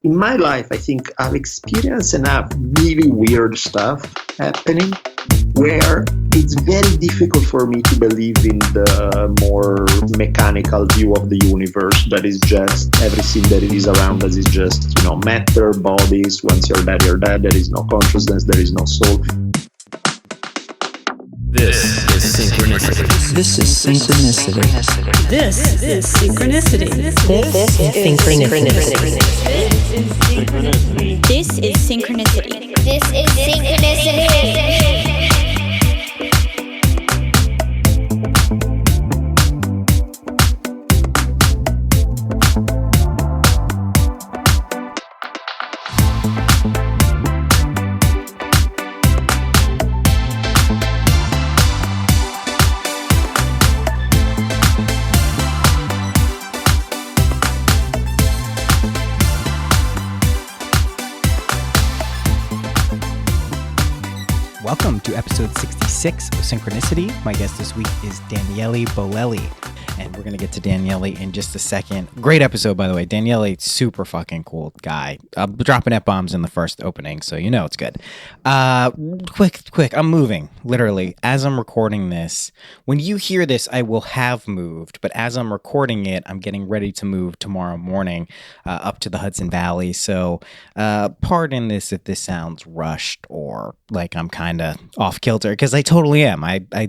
in my life, I think I've experienced enough really weird stuff happening where it's very difficult for me to believe in the more mechanical view of the universe that is just everything that is around us is just, matter, bodies. Once you're dead, you're dead. There is no consciousness, there is no soul. This is Synchronicity. This is Synchronicity. This is Synchronicity. This is Synchronicity. This is Synchronicity. This is Synchronicity. Welcome to episode 66 of Synchronicity. My guest this week is Daniele Bolelli, and we're going to get to Daniele in just a second. Great episode, by the way. Daniele, super fucking cool guy. I'm dropping F-bombs in the first opening, so you know it's good. Quick, I'm moving, literally. As I'm recording this, when you hear this, I will have moved, but as I'm recording it, I'm getting ready to move tomorrow morning up to the Hudson Valley, so pardon this if this sounds rushed or like I'm kind of off kilter, because I totally am.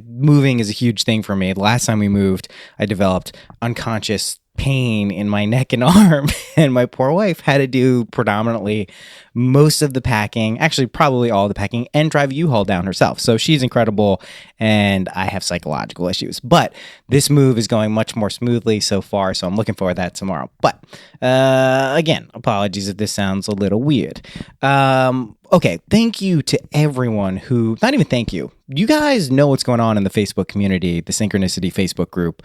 Moving is a huge thing for me. The last time we moved, I developed unconscious pain in my neck and arm, and my poor wife had to do predominantly most of the packing, actually probably all the packing, and drive U-Haul down herself. So she's incredible, and I have psychological issues. But this move is going much more smoothly so far, so I'm looking forward to that tomorrow. But again, apologies if this sounds a little weird. Okay, thank you to everyone who, not even thank you, you guys know what's going on in the Facebook community, the Synchronicity Facebook group.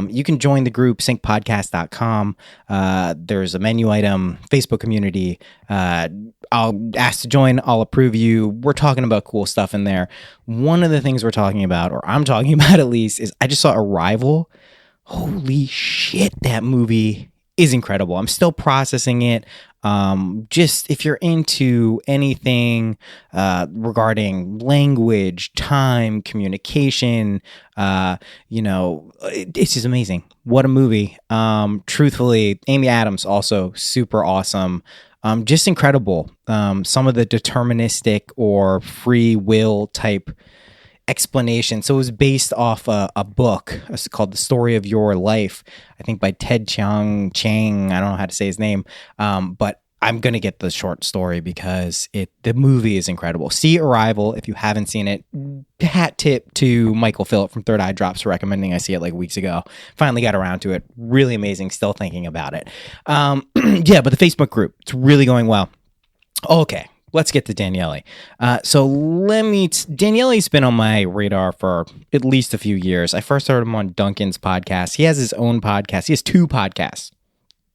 You can join the group, syncpodcast.com. There's a menu item, Facebook community. I'll ask to join, I'll approve you. We're talking about cool stuff in there. One of the things we're talking about, or I'm talking about at least, is I just saw Arrival. Holy shit, that movie is incredible. I'm still processing it. Just if you're into anything regarding language, time, communication, it's just amazing. What a movie. Truthfully, Amy Adams also super awesome. Just incredible. Some of the deterministic or free will type explanation. So it was based off a book. It's called The Story of Your Life, I think by Ted Chang. I don't know how to say his name, but I'm going to get the short story because the movie is incredible. See Arrival if you haven't seen it. Hat tip to Michael Phillip from Third Eye Drops for recommending I see it like weeks ago. Finally got around to it. Really amazing. Still thinking about it. Yeah, but the Facebook group, it's really going well. Okay. Let's get to Daniele. Daniele's been on my radar for at least a few years. I first heard him on Duncan's podcast. He has his own podcast. He has two podcasts.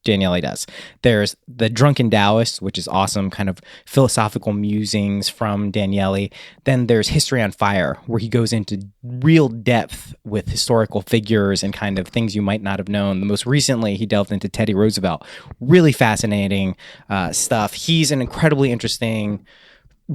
Daniele does. There's The Drunken Taoist, which is awesome, kind of philosophical musings from Daniele. Then there's History on Fire, where he goes into real depth with historical figures and kind of things you might not have known. The most recently, he delved into Teddy Roosevelt. Really fascinating stuff. He's an incredibly interesting,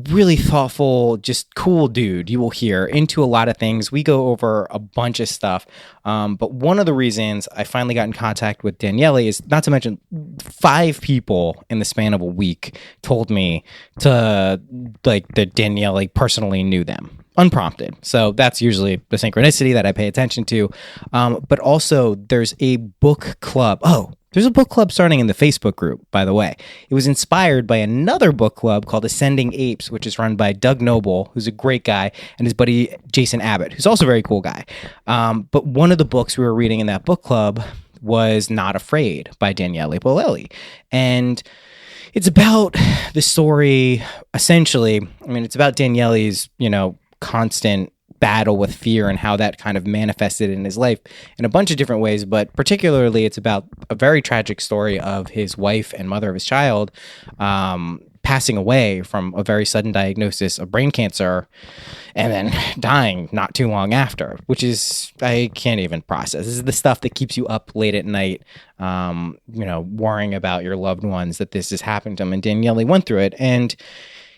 really thoughtful, just cool dude. You will hear into a lot of things. We go over a bunch of stuff. But one of the reasons I finally got in contact with Daniele is, not to mention 5 people in the span of a week told me that Daniele personally knew them. Unprompted. So that's usually the synchronicity that I pay attention to. But also there's a book club. There's a book club starting in the Facebook group, by the way. It was inspired by another book club called Ascending Apes, which is run by Doug Noble, who's a great guy, and his buddy Jason Abbott, who's also a very cool guy. But one of the books we were reading in that book club was Not Afraid by Daniele Bolelli. And it's about the story, essentially, it's about Daniele's, constant battle with fear and how that kind of manifested in his life in a bunch of different ways, but particularly it's about a very tragic story of his wife and mother of his child passing away from a very sudden diagnosis of brain cancer and then dying not too long after, which is, I can't even process. This is the stuff that keeps you up late at night, worrying about your loved ones, that this has happened to them. And Daniele went through it. And,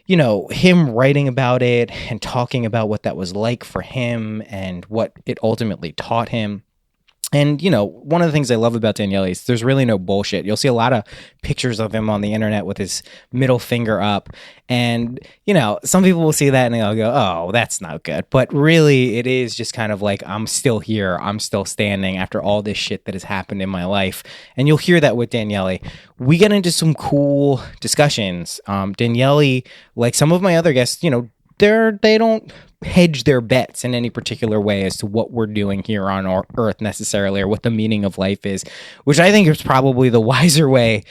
him writing about it and talking about what that was like for him and what it ultimately taught him. And, one of the things I love about Daniele is there's really no bullshit. You'll see a lot of pictures of him on the internet with his middle finger up. And, some people will see that and they'll go, oh, that's not good. But really, it is just kind of like, I'm still here. I'm still standing after all this shit that has happened in my life. And you'll hear that with Daniele. We get into some cool discussions. Daniele, like some of my other guests, they don't hedge their bets in any particular way as to what we're doing here on our earth necessarily, or what the meaning of life is, which I think is probably the wiser way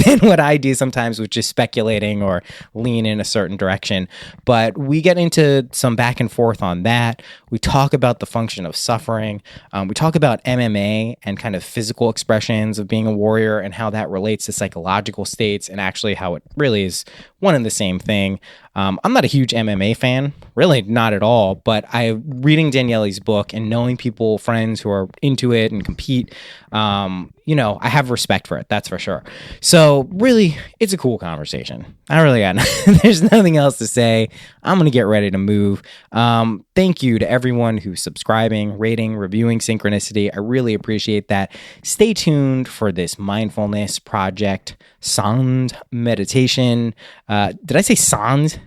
than what I do sometimes, which is speculating or lean in a certain direction. But we get into some back and forth on that. We talk about the function of suffering. We talk about MMA and kind of physical expressions of being a warrior and how that relates to psychological states, and actually how it really is one and the same thing. I'm not a huge MMA fan, really not at all, but reading Daniele's book and knowing people, friends who are into it and compete, I have respect for it, that's for sure. So really, it's a cool conversation. I really got there's nothing else to say. I'm going to get ready to move. Thank you to everyone who's subscribing, rating, reviewing Synchronicity. I really appreciate that. Stay tuned for this mindfulness project, sound meditation. Did I say sans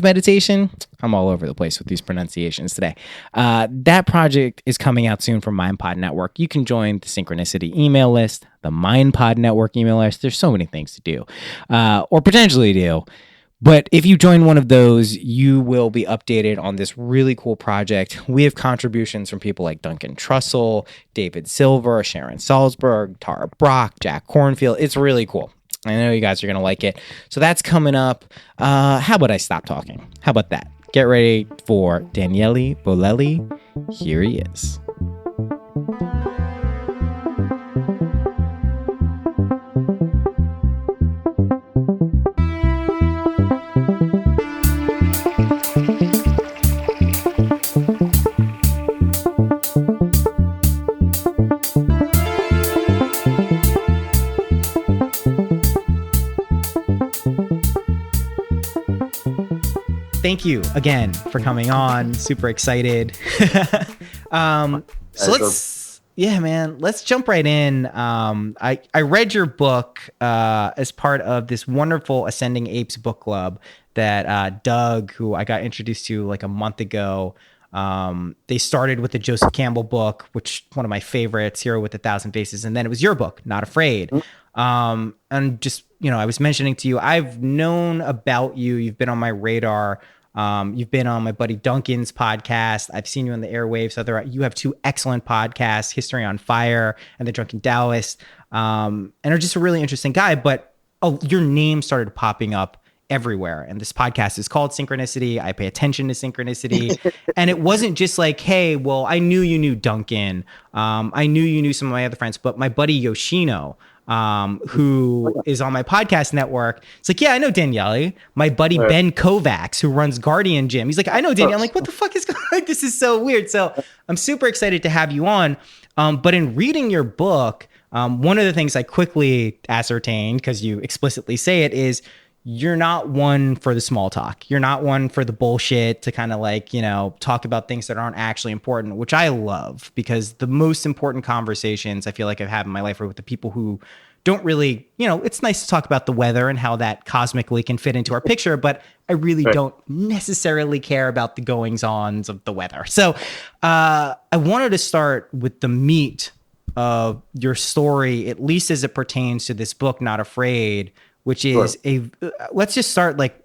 meditation? I'm all over the place with these pronunciations today. That project is coming out soon from MindPod Network. You can join the Synchronicity email list, the MindPod Network email list. There's so many things to do, or potentially do. But if you join one of those, you will be updated on this really cool project. We have contributions from people like Duncan Trussell, David Silver, Sharon Salzberg, Tara Brock, Jack Cornfield. It's really cool. I know you guys are going to like it. So that's coming up. How about I stop talking? How about that? Get ready for Daniele Bolelli. Here he is. Thank you again for coming on. Super excited. So let's jump right in. I read your book as part of this wonderful Ascending Apes book club that Doug, who I got introduced to like a month ago, they started with the Joseph Campbell book, which one of my favorites, Hero with 1,000 Faces, and then it was your book, Not Afraid. And just, I was mentioning to you, I've known about you. You've been on my radar. You've been on my buddy Duncan's podcast. I've seen you on the airwaves. You have two excellent podcasts, History on Fire and The Drunken Taoist, and are just a really interesting guy. But your name started popping up everywhere. And this podcast is called Synchronicity. I pay attention to synchronicity. And it wasn't just like, hey, well, I knew you knew Duncan. I knew you knew some of my other friends, but my buddy Yoshino, who is on my podcast network. It's like, yeah, I know Daniele. My buddy Ben Kovacs, who runs Guardian Gym. He's like, I know Daniele. I'm like, what the fuck is going on? This is so weird. So I'm super excited to have you on. But in reading your book, one of the things I quickly ascertained, because you explicitly say it, is you're not one for the small talk. You're not one for the bullshit to kind of like, talk about things that aren't actually important, which I love, because the most important conversations I feel like I've had in my life are with the people who don't really, it's nice to talk about the weather and how that cosmically can fit into our picture, but I really don't necessarily care about the goings-ons of the weather. So I wanted to start with the meat of your story, at least as it pertains to this book, Not Afraid, which is let's just start like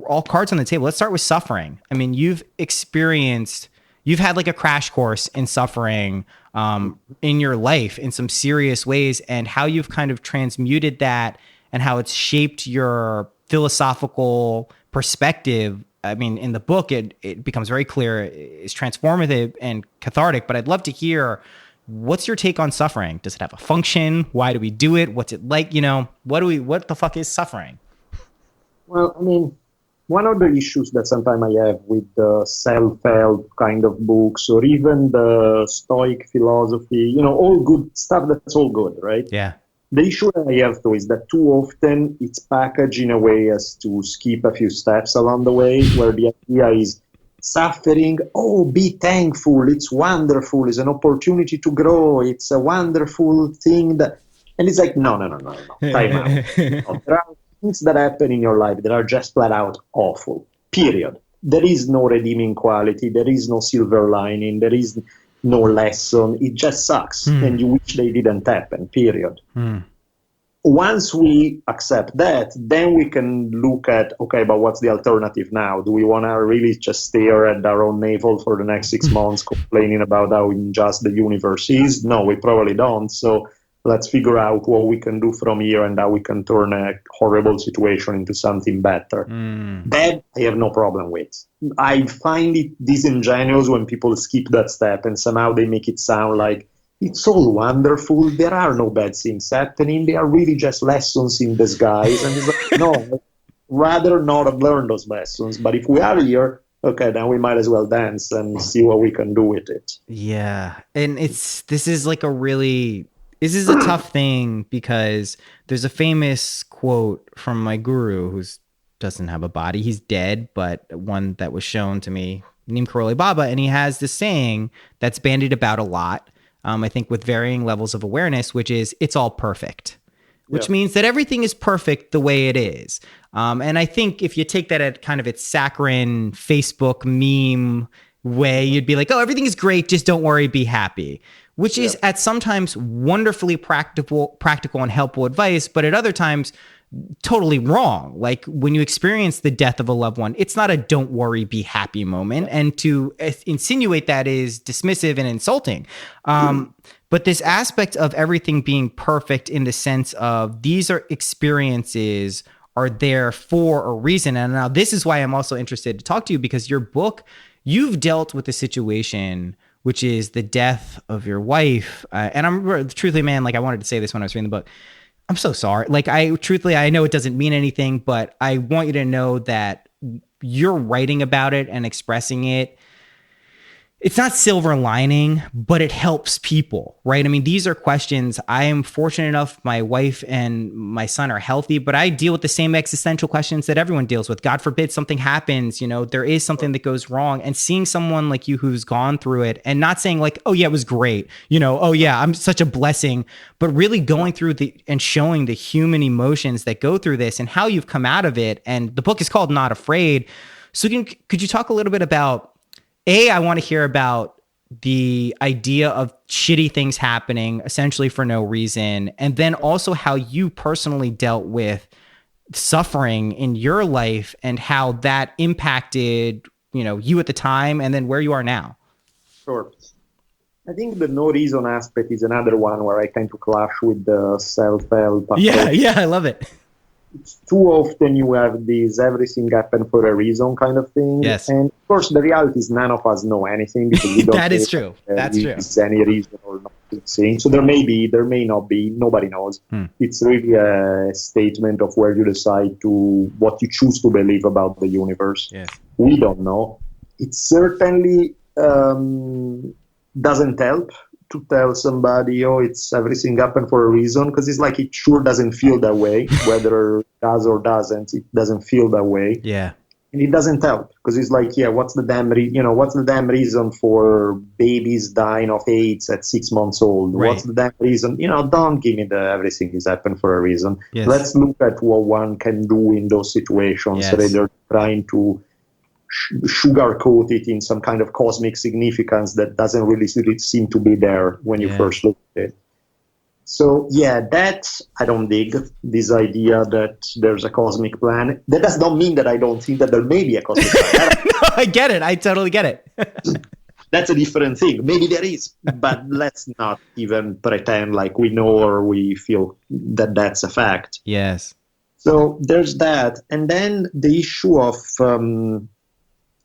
all cards on the table. Let's start with suffering. I mean, you've had like a crash course in suffering in your life in some serious ways, and how you've kind of transmuted that and how it's shaped your philosophical perspective. I mean, in the book, it becomes very clear it's transformative and cathartic, but I'd love to hear, what's your take on suffering? Does it have a function? Why do we do it? What's it like? What the fuck is suffering? Well, I mean, one of the issues that sometimes I have with the self-help kind of books or even the Stoic philosophy, all good stuff, that's all good, right? Yeah. The issue that I have, though, is that too often it's packaged in a way as to skip a few steps along the way, where the idea is suffering, oh, be thankful, it's wonderful, it's an opportunity to grow, it's a wonderful thing that... And it's like, no, time out. There are things that happen in your life that are just flat out awful, period. There is no redeeming quality, there is no silver lining, there is no lesson, it just sucks, and you wish they didn't happen, period. Once we accept that, then we can look at, okay, but what's the alternative now? Do we want to really just stare at our own navel for the next 6 months complaining about how unjust the universe is? No, we probably don't. So let's figure out what we can do from here and how we can turn a horrible situation into something better. That I have no problem with. I find it disingenuous when people skip that step and somehow they make it sound like it's all wonderful. There are no bad things happening. They are really just lessons in disguise. And it's like, no, rather not have learned those lessons. But if we are here, okay, then we might as well dance and see what we can do with it. Yeah. And this is a tough thing because there's a famous quote from my guru who doesn't have a body. He's dead, but one that was shown to me named Karoli Baba. And he has this saying that's bandied about a lot. I think with varying levels of awareness, which is it's all perfect, which means that everything is perfect the way it is. And I think if you take that at kind of its saccharine Facebook meme way, you'd be like, oh, everything is great. Just don't worry, be happy, which is at sometimes wonderfully practical and helpful advice, but at other times totally wrong. Like when you experience the death of a loved one, it's not a don't worry, be happy moment. And to insinuate that is dismissive and insulting. But this aspect of everything being perfect in the sense of these are experiences are there for a reason. And now this is why I'm also interested to talk to you, because your book, you've dealt with the situation, which is the death of your wife. And I'm truthfully, man, like I wanted to say this when I was reading the book. I'm so sorry. Like I know it doesn't mean anything, but I want you to know that you're writing about it and expressing it. It's not silver lining, but it helps people, right? I mean, these are questions. I am fortunate enough, my wife and my son are healthy, but I deal with the same existential questions that everyone deals with. God forbid something happens, there is something that goes wrong, and seeing someone like you who's gone through it and not saying like, oh yeah, it was great, oh yeah, I'm such a blessing, but really going through and showing the human emotions that go through this and how you've come out of it. And the book is called Not Afraid. So could you talk a little bit about, I want to hear about the idea of shitty things happening essentially for no reason, and then also how you personally dealt with suffering in your life and how that impacted, you at the time and then where you are now. Sure. I think the no reason aspect is another one where I tend to clash with the self-help approach. Yeah, I love it. Too often you have this everything happened for a reason kind of thing. Yes. And of course the reality is none of us know anything because we don't That is true. That's true. Is any reason or not saying. So there may not be, nobody knows. It's really a statement of where you decide what you choose to believe about the universe. Yes. We don't know. It certainly doesn't help to tell somebody, oh, it's everything happened for a reason, because it's like it sure doesn't feel that way, whether it does or doesn't, it doesn't feel that way. Yeah. And it doesn't help, because it's like, yeah, what's the damn reason for babies dying of AIDS at 6 months old? Right. What's the damn reason? Don't give me the everything is happened for a reason. Yes. Let's look at what one can do in those situations, Yes. rather than trying to sugarcoat it in some kind of cosmic significance that doesn't really seem to be there when you first look at it. So yeah, that I don't dig, this idea that there's a cosmic plan. That does not mean that I don't think that there may be a cosmic plan. No, I get it. I totally get it. That's a different thing. Maybe there is, but let's not even pretend like we know or we feel that that's a fact. Yes. So there's that. And then the issue of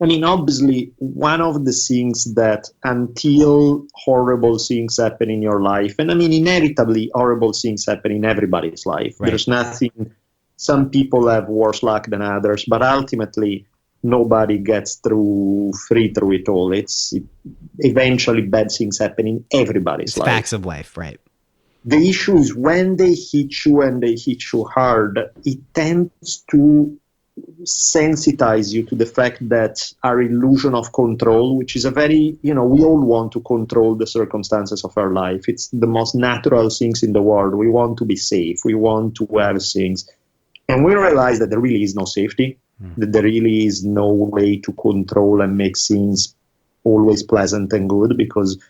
obviously, one of the things that until horrible things happen in your life, and inevitably horrible things happen in everybody's life. Right. There's nothing Some people have worse luck than others, but ultimately nobody gets free through it all. Eventually bad things happen in everybody's life. Facts of life, right? The issue is when they hit you and they hit you hard, it tends to sensitize you to the fact that our illusion of control, which is a very, we all want to control the circumstances of our life. It's the most natural things in the world. We want to be safe. We want to have things. And we realize that there really is no safety, that there really is no way to control and make things always pleasant and good, because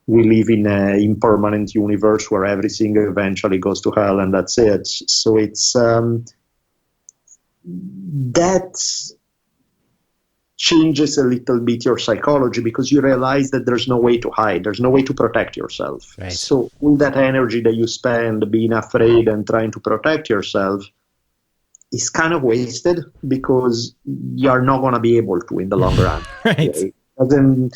we live in an impermanent universe where everything eventually goes to hell and that's it. So it's that changes a little bit your psychology, because you realize that there's no way to hide, there's no way to protect yourself. Right. So all that energy that you spend being afraid and trying to protect yourself is kind of wasted, because you're not going to be able to in the long run. Right. Then,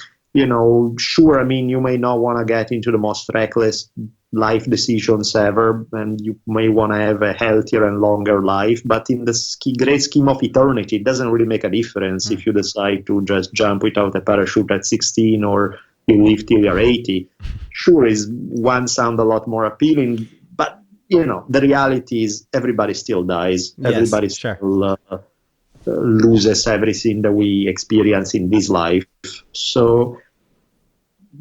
sure, you may not want to get into the most reckless life decisions ever, and you may want to have a healthier and longer life, but in the great scheme of eternity, it doesn't really make a difference if you decide to just jump without a parachute at 16 or you live till you're 80. Sure, one sound a lot more appealing, but the reality is everybody still dies. Yes, everybody sure. still loses everything that we experience in this life. So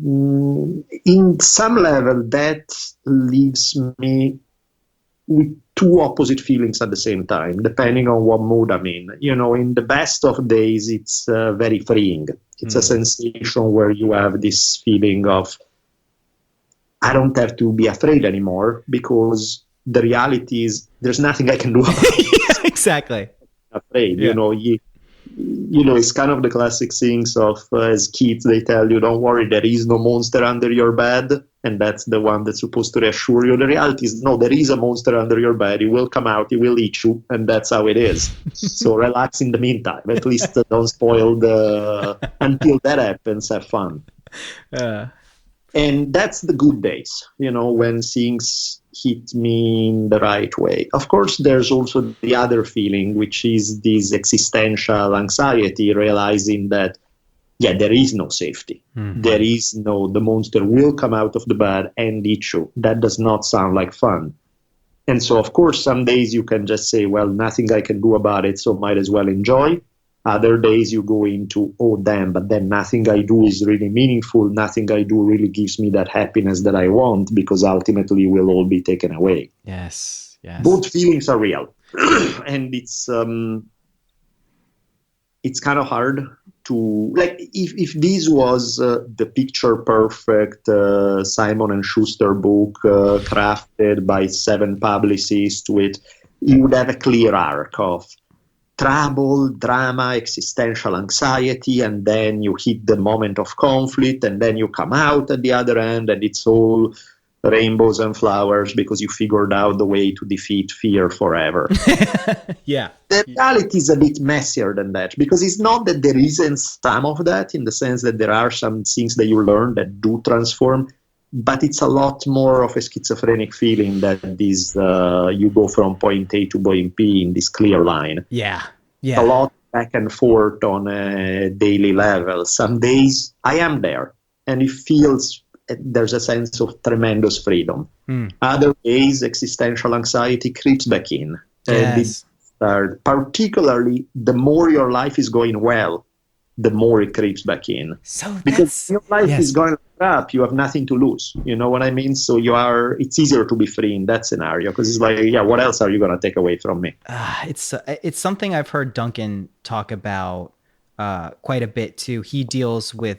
in some level, that leaves me with two opposite feelings at the same time, depending on what mood I'm in. In the best of days, it's very freeing. It's a sensation where you have this feeling of, I don't have to be afraid anymore, because the reality is there's nothing I can do about it. Exactly. Afraid, Yeah. It's kind of the classic things of as kids, they tell you, don't worry, there is no monster under your bed, and that's the one that's supposed to reassure you. The reality is, no, there is a monster under your bed. It will come out, it will eat you, and that's how it is. So relax in the meantime. At least don't spoil until that happens, have fun. And that's the good days, when things hit me in the right way. Of course, there's also the other feeling, which is this existential anxiety, realizing that, there is no safety. There is the monster will come out of the bed and eat you. That does not sound like fun. And so, of course, some days you can just say, well, nothing I can do about it, so might as well enjoy. Other days you go into, oh, damn, but then nothing I do is really meaningful. Nothing I do really gives me that happiness that I want, because ultimately we'll all be taken away. Yes. Both feelings are real. And it's kind of hard to, if this was the picture perfect Simon & Schuster book crafted by 7 publicists you would have a clear arc of trouble, drama, existential anxiety, and then you hit the moment of conflict, and then you come out at the other end, and it's all rainbows and flowers because you figured out the way to defeat fear forever. Yeah. The reality is a bit messier than that, because it's not that there isn't some of that, in the sense that there are some things that you learn that do transform, but it's a lot more of a schizophrenic feeling that you go from point A to point B in this clear line. Yeah. A lot back and forth on a daily level. Some days I am there, and it feels there's a sense of tremendous freedom. Other days, existential anxiety creeps back in. Yes. Particularly, the more your life is going well, the more it creeps back in. So because your life is going up, you have nothing to lose. You know what I mean? So it's easier to be free in that scenario, because it's like, what else are you going to take away from me? It's something I've heard Duncan talk about quite a bit too. He deals with,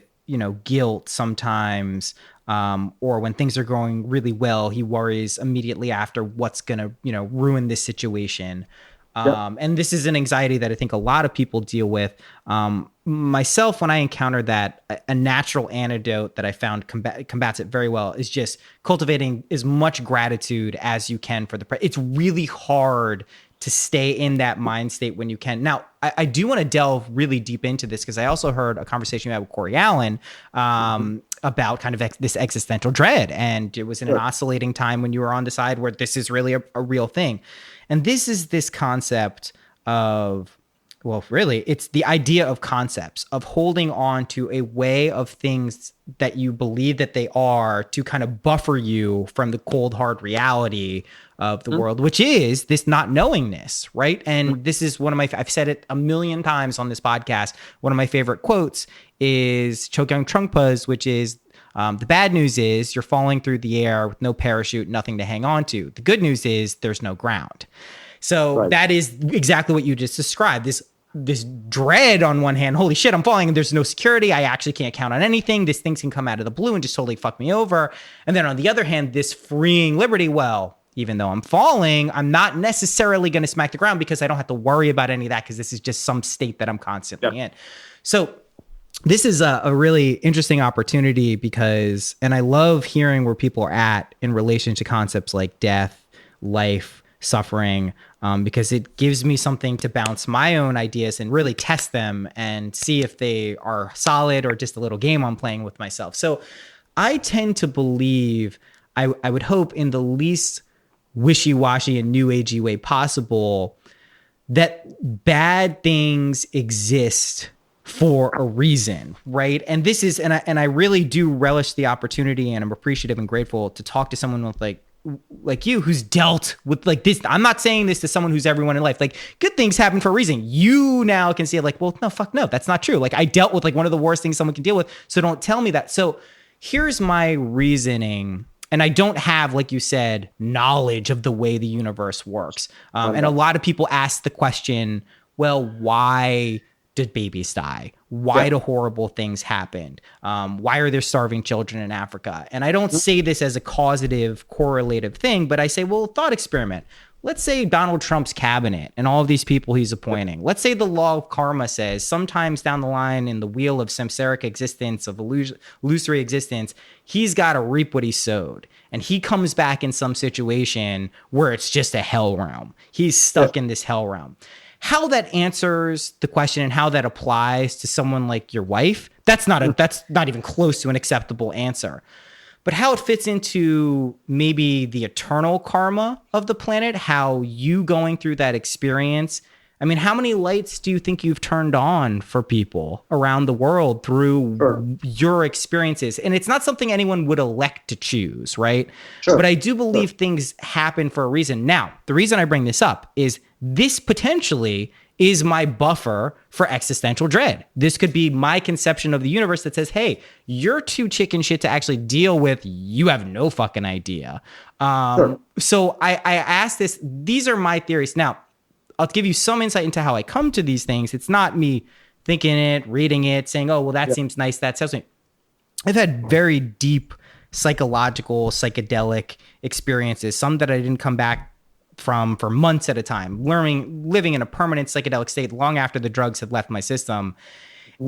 guilt sometimes, or when things are going really well, he worries immediately after what's going to, ruin this situation. And this is an anxiety that I think a lot of people deal with. Myself, when I encounter that, a natural antidote that I found combats it very well is just cultivating as much gratitude as you can for it's really hard to stay in that mind state when you can. Now, I do want to delve really deep into this because I also heard a conversation you had with Corey Allen about kind of this existential dread. And it was in an oscillating time when you were on the side where this is really a real thing. And this is this concept of, well, really, it's the idea of concepts, of holding on to a way of things that you believe that they are to kind of buffer you from the cold, hard reality of the world, which is this not knowingness, right? And this is one of I've said it a million times on this podcast. One of my favorite quotes is Chogyam Trungpa's, which is, the bad news is you're falling through the air with no parachute, nothing to hang on to. The good news is there's no ground. So that is exactly what you just described. This dread on one hand, holy shit, I'm falling and there's no security. I actually can't count on anything. These things can come out of the blue and just totally fuck me over. And then on the other hand, this freeing liberty, well, even though I'm falling, I'm not necessarily going to smack the ground because I don't have to worry about any of that because this is just some state that I'm constantly in. So this is a really interesting opportunity because, and I love hearing where people are at in relation to concepts like death, life, suffering, because it gives me something to bounce my own ideas and really test them and see if they are solid or just a little game I'm playing with myself. So I tend to believe, I would hope in the least wishy-washy and new agey way possible, that bad things exist for a reason, right? And this is, and I really do relish the opportunity, and I'm appreciative and grateful to talk to someone with like you who's dealt with like this. I'm not saying this to someone who's everyone in life. Like, good things happen for a reason. You now can see it like, well, no, fuck no, that's not true. Like, I dealt with like one of the worst things someone can deal with. So don't tell me that. So here's my reasoning. And I don't have, like you said, knowledge of the way the universe works. And a lot of people ask the question, well, why did babies die? Why do horrible things happen? Why are there starving children in Africa? And I don't say this as a causative, correlative thing, but I say, well, thought experiment. Let's say Donald Trump's cabinet and all of these people he's appointing. Let's say the law of karma says sometimes down the line in the wheel of samsaric existence, of illusory existence, he's got to reap what he sowed. And he comes back in some situation where it's just a hell realm. He's stuck in this hell realm. How that answers the question and how that applies to someone like your wife, that's not even close to an acceptable answer. But how it fits into maybe the eternal karma of the planet, how you going through that experience. I mean, how many lights do you think you've turned on for people around the world through your experiences? And it's not something anyone would elect to choose, right? But I do believe things happen for a reason. Now, the reason I bring this up is this potentially is my buffer for existential dread. This could be my conception of the universe that says, hey, you're too chicken shit to actually deal with. You have no fucking idea. So I asked this. These are my theories. Now, I'll give you some insight into how I come to these things. It's not me thinking it, reading it, saying, oh, well, that seems nice. That sounds nice. I've had very deep psychological, psychedelic experiences, some that I didn't come back from for months at a time, living in a permanent psychedelic state long after the drugs had left my system.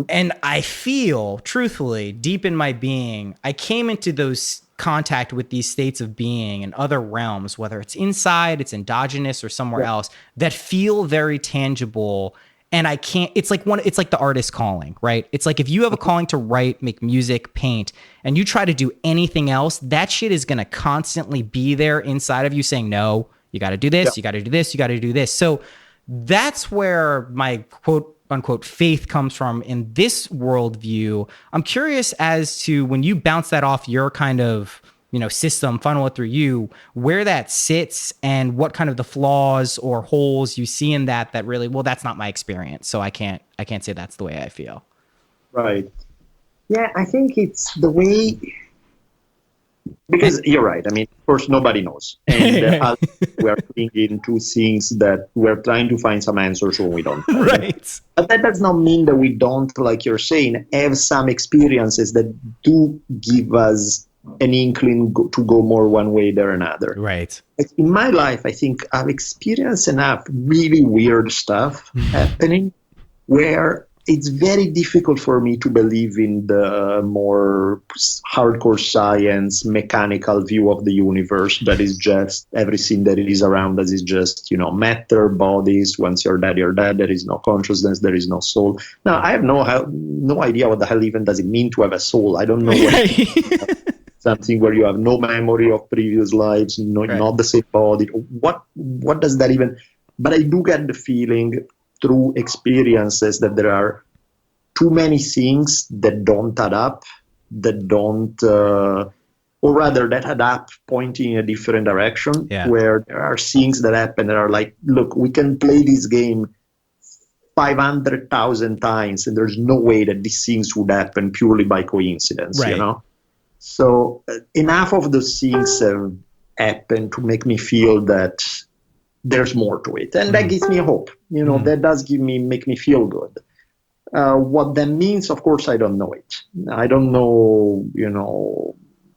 And I feel, truthfully, deep in my being, I came into those contact with these states of being in other realms, whether it's inside, it's endogenous, or somewhere else, that feel very tangible. And I can't, it's like the artist calling, right? It's like if you have a calling to write, make music, paint, and you try to do anything else, that shit is going to constantly be there inside of you saying, no, you got to do this, you got to do this, you got to do this. So that's where my quote unquote faith comes from in this worldview. I'm curious as to when you bounce that off your kind of, system, funnel it through you, where that sits and what kind of the flaws or holes you see in that really, well, that's not my experience. So I can't say that's the way I feel. Right. Yeah, I think it's the way, because you're right. I mean, of course, nobody knows. And we're thinking into things that we're trying to find some answers when we don't. Right. But that does not mean that we don't, like you're saying, have some experiences that do give us an inkling to go more one way than another. Right. In my life, I think I've experienced enough really weird stuff happening where it's very difficult for me to believe in the more hardcore science, mechanical view of the universe that is just everything that is around us is just, matter, bodies. Once you're dead, you're dead. There is no consciousness. There is no soul. Now, I have no idea what the hell even does it mean to have a soul. I don't know what something where you have no memory of previous lives, not the same body. What does that even... But I do get the feeling through experiences that there are too many things that don't add up, that don't, or rather that add up pointing in a different direction, where there are things that happen that are like, look, we can play this game 500,000 times and there's no way that these things would happen purely by coincidence, So enough of those things have happened to make me feel that there's more to it. And that gives me hope. That does make me feel good. What that means, of course, I don't know it. I don't know,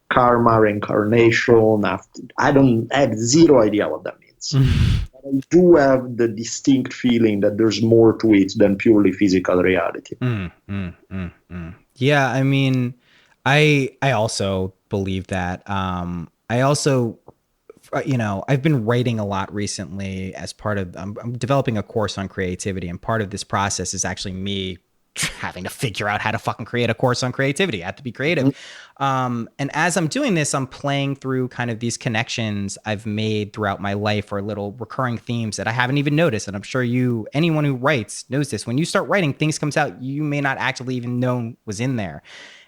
karma, reincarnation. I have zero idea what that means. But I do have the distinct feeling that there's more to it than purely physical reality. Yeah, I mean, I also believe that. I also... I've been writing a lot recently as part of, I'm developing a course on creativity, and part of this process is actually me having to figure out how to fucking create a course on creativity. I have to be creative. And as I'm doing this, I'm playing through kind of these connections I've made throughout my life, or little recurring themes that I haven't even noticed. And I'm sure anyone who writes knows this. When you start writing, things comes out you may not actually even know was in there.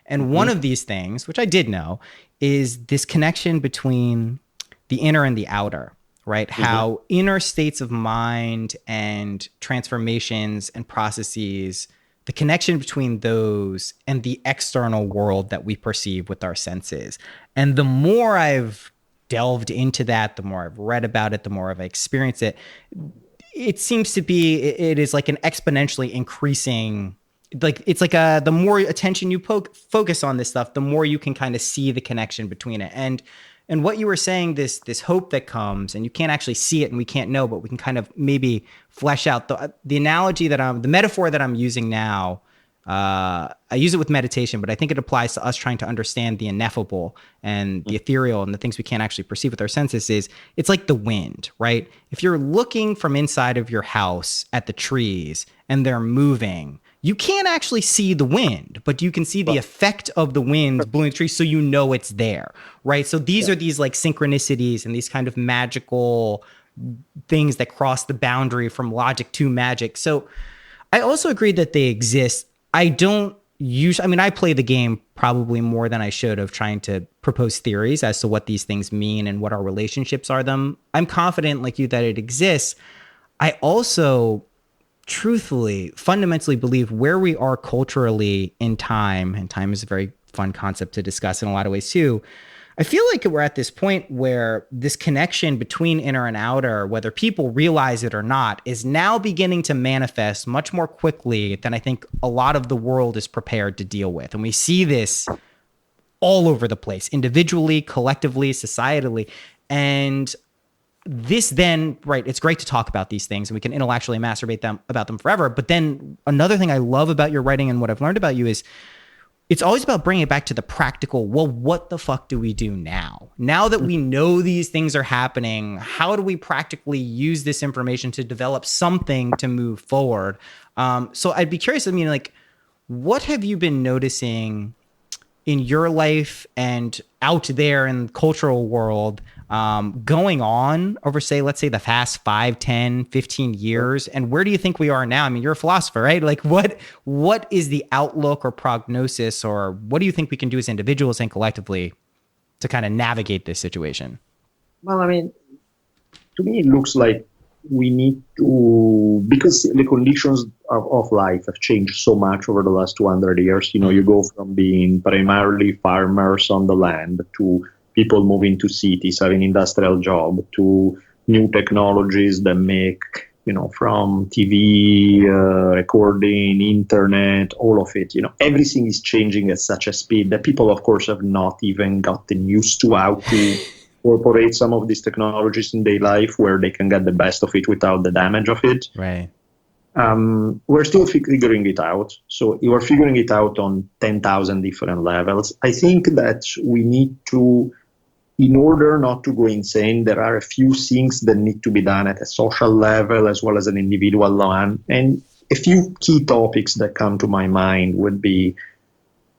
And one of these things, which I did know, is this connection between the inner and the outer, right? How inner states of mind and transformations and processes, the connection between those and the external world that we perceive with our senses. And the more I've delved into that, the more I've read about it, the more I've experienced it, it seems to be, it is like an exponentially increasing, like it's like the more attention you focus on this stuff, the more you can kind of see the connection between it. And what you were saying, this hope that comes, and you can't actually see it and we can't know, but we can kind of maybe flesh out the analogy the metaphor that I'm using now. I use it with meditation, but I think it applies to us trying to understand the ineffable and the ethereal and the things we can't actually perceive with our senses. It's like the wind, right? If you're looking from inside of your house at the trees and they're moving, you can't actually see the wind, but you can see the effect of the wind blowing the tree, so you know it's there, right? So these are these like synchronicities and these kind of magical things that cross the boundary from logic to magic. So I also agree that they exist. I play the game probably more than I should of trying to propose theories as to what these things mean and what our relationships are them. I'm confident, like you, that it exists. I also truthfully, fundamentally believe where we are culturally in time, and time is a very fun concept to discuss in a lot of ways too. I feel like we're at this point where this connection between inner and outer, whether people realize it or not, is now beginning to manifest much more quickly than I think a lot of the world is prepared to deal with. And we see this all over the place, individually, collectively, societally. And this then, right, it's great to talk about these things and we can intellectually masturbate about them forever. But then another thing I love about your writing and what I've learned about you is it's always about bringing it back to the practical. Well, what the fuck do we do now? Now that we know these things are happening, how do we practically use this information to develop something to move forward? So I'd be curious, what have you been noticing in your life and out there in the cultural world going on over, say, let's say the past 5, 10, 15 years? And where do you think we are now? I mean, you're a philosopher, right? Like what is the outlook or prognosis, or what do you think we can do as individuals and collectively to kind of navigate this situation? Well, I mean, to me, it looks like we need to, because the conditions of life have changed so much over the last 200 years. You go from being primarily farmers on the land to people moving to cities, having industrial job, to new technologies that make, from TV, recording, internet, all of it, everything is changing at such a speed that people, of course, have not even gotten used to how to incorporate some of these technologies in their life where they can get the best of it without the damage of it. Right. We're still figuring it out. So we're figuring it out on 10,000 different levels. I think that we need to, in order not to go insane, there are a few things that need to be done at a social level as well as an individual one. And a few key topics that come to my mind would be,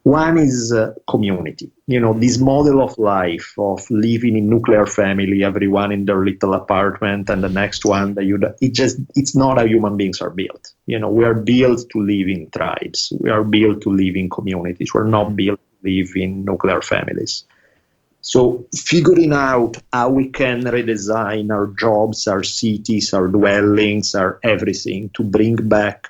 one is community. This model of life of living in nuclear family, everyone in their little apartment, and the next one that it's not how human beings are built. We are built to live in tribes. We are built to live in communities. We're not built to live in nuclear families. So figuring out how we can redesign our jobs, our cities, our dwellings, our everything to bring back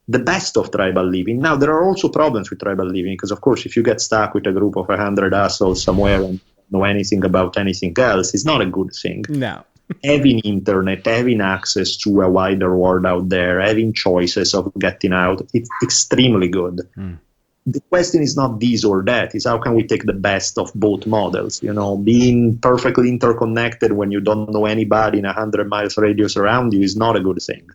the best of tribal living. Now, there are also problems with tribal living because, of course, if you get stuck with a group of 100 assholes somewhere and don't know anything about anything else, it's not a good thing. No. Having internet, having access to a wider world out there, having choices of getting out, it's extremely good. The question is not this or that, is how can we take the best of both models? Being perfectly interconnected when you don't know anybody in 100 miles radius around you is not a good thing.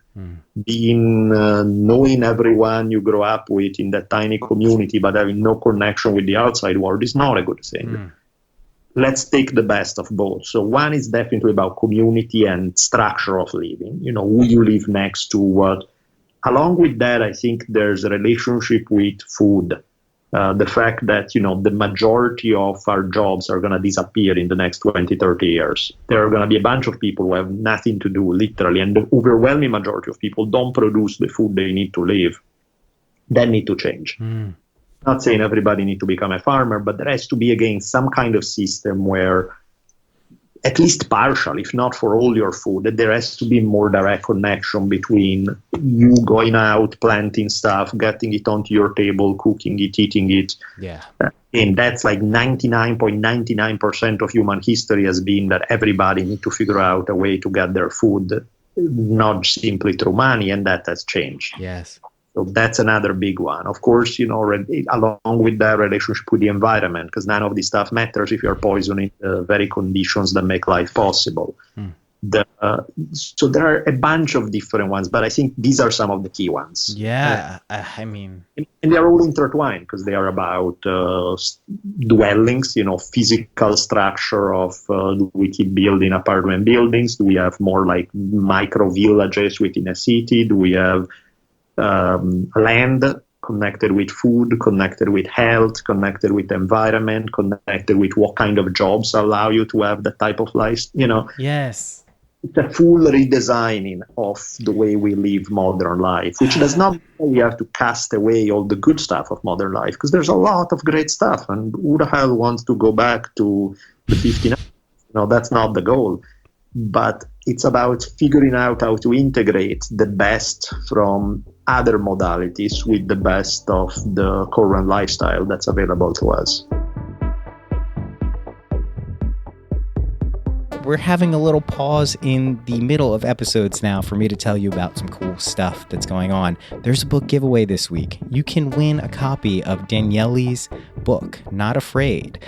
Being knowing everyone you grow up with in that tiny community but having no connection with the outside world is not a good thing. Let's take the best of both. So one is definitely about community and structure of living, who you live next to, what. Along with that, I think there's a relationship with food. The fact that, the majority of our jobs are going to disappear in the next 20, 30 years. There are going to be a bunch of people who have nothing to do, literally, and the overwhelming majority of people don't produce the food they need to live. That need to change. Not saying everybody need to become a farmer, but there has to be, again, some kind of system where, at least partial, if not for all your food, that there has to be more direct connection between you going out, planting stuff, getting it onto your table, cooking it, eating it. Yeah. And that's like 99.99% of human history has been that everybody need to figure out a way to get their food, not simply through money, and that has changed. Yes. So that's another big one. Of course, along with that, relationship with the environment, because none of this stuff matters if you're poisoning the very conditions that make life possible. So there are a bunch of different ones, but I think these are some of the key ones. Yeah, I mean... And they're all intertwined because they are about dwellings, physical structure of do we keep building apartment buildings? Do we have more like micro villages within a city? Do we have land connected with food, connected with health, connected with environment, connected with what kind of jobs allow you to have that type of life, Yes. It's a full redesigning of the way we live modern life, which does not mean we have to cast away all the good stuff of modern life, because there's a lot of great stuff, and who the hell wants to go back to the 59? That's not the goal. But it's about figuring out how to integrate the best from other modalities with the best of the current lifestyle that's available to us. We're having a little pause in the middle of episodes now for me to tell you about some cool stuff that's going on. There's a book giveaway this week. You can win a copy of Daniele's book, Not Afraid.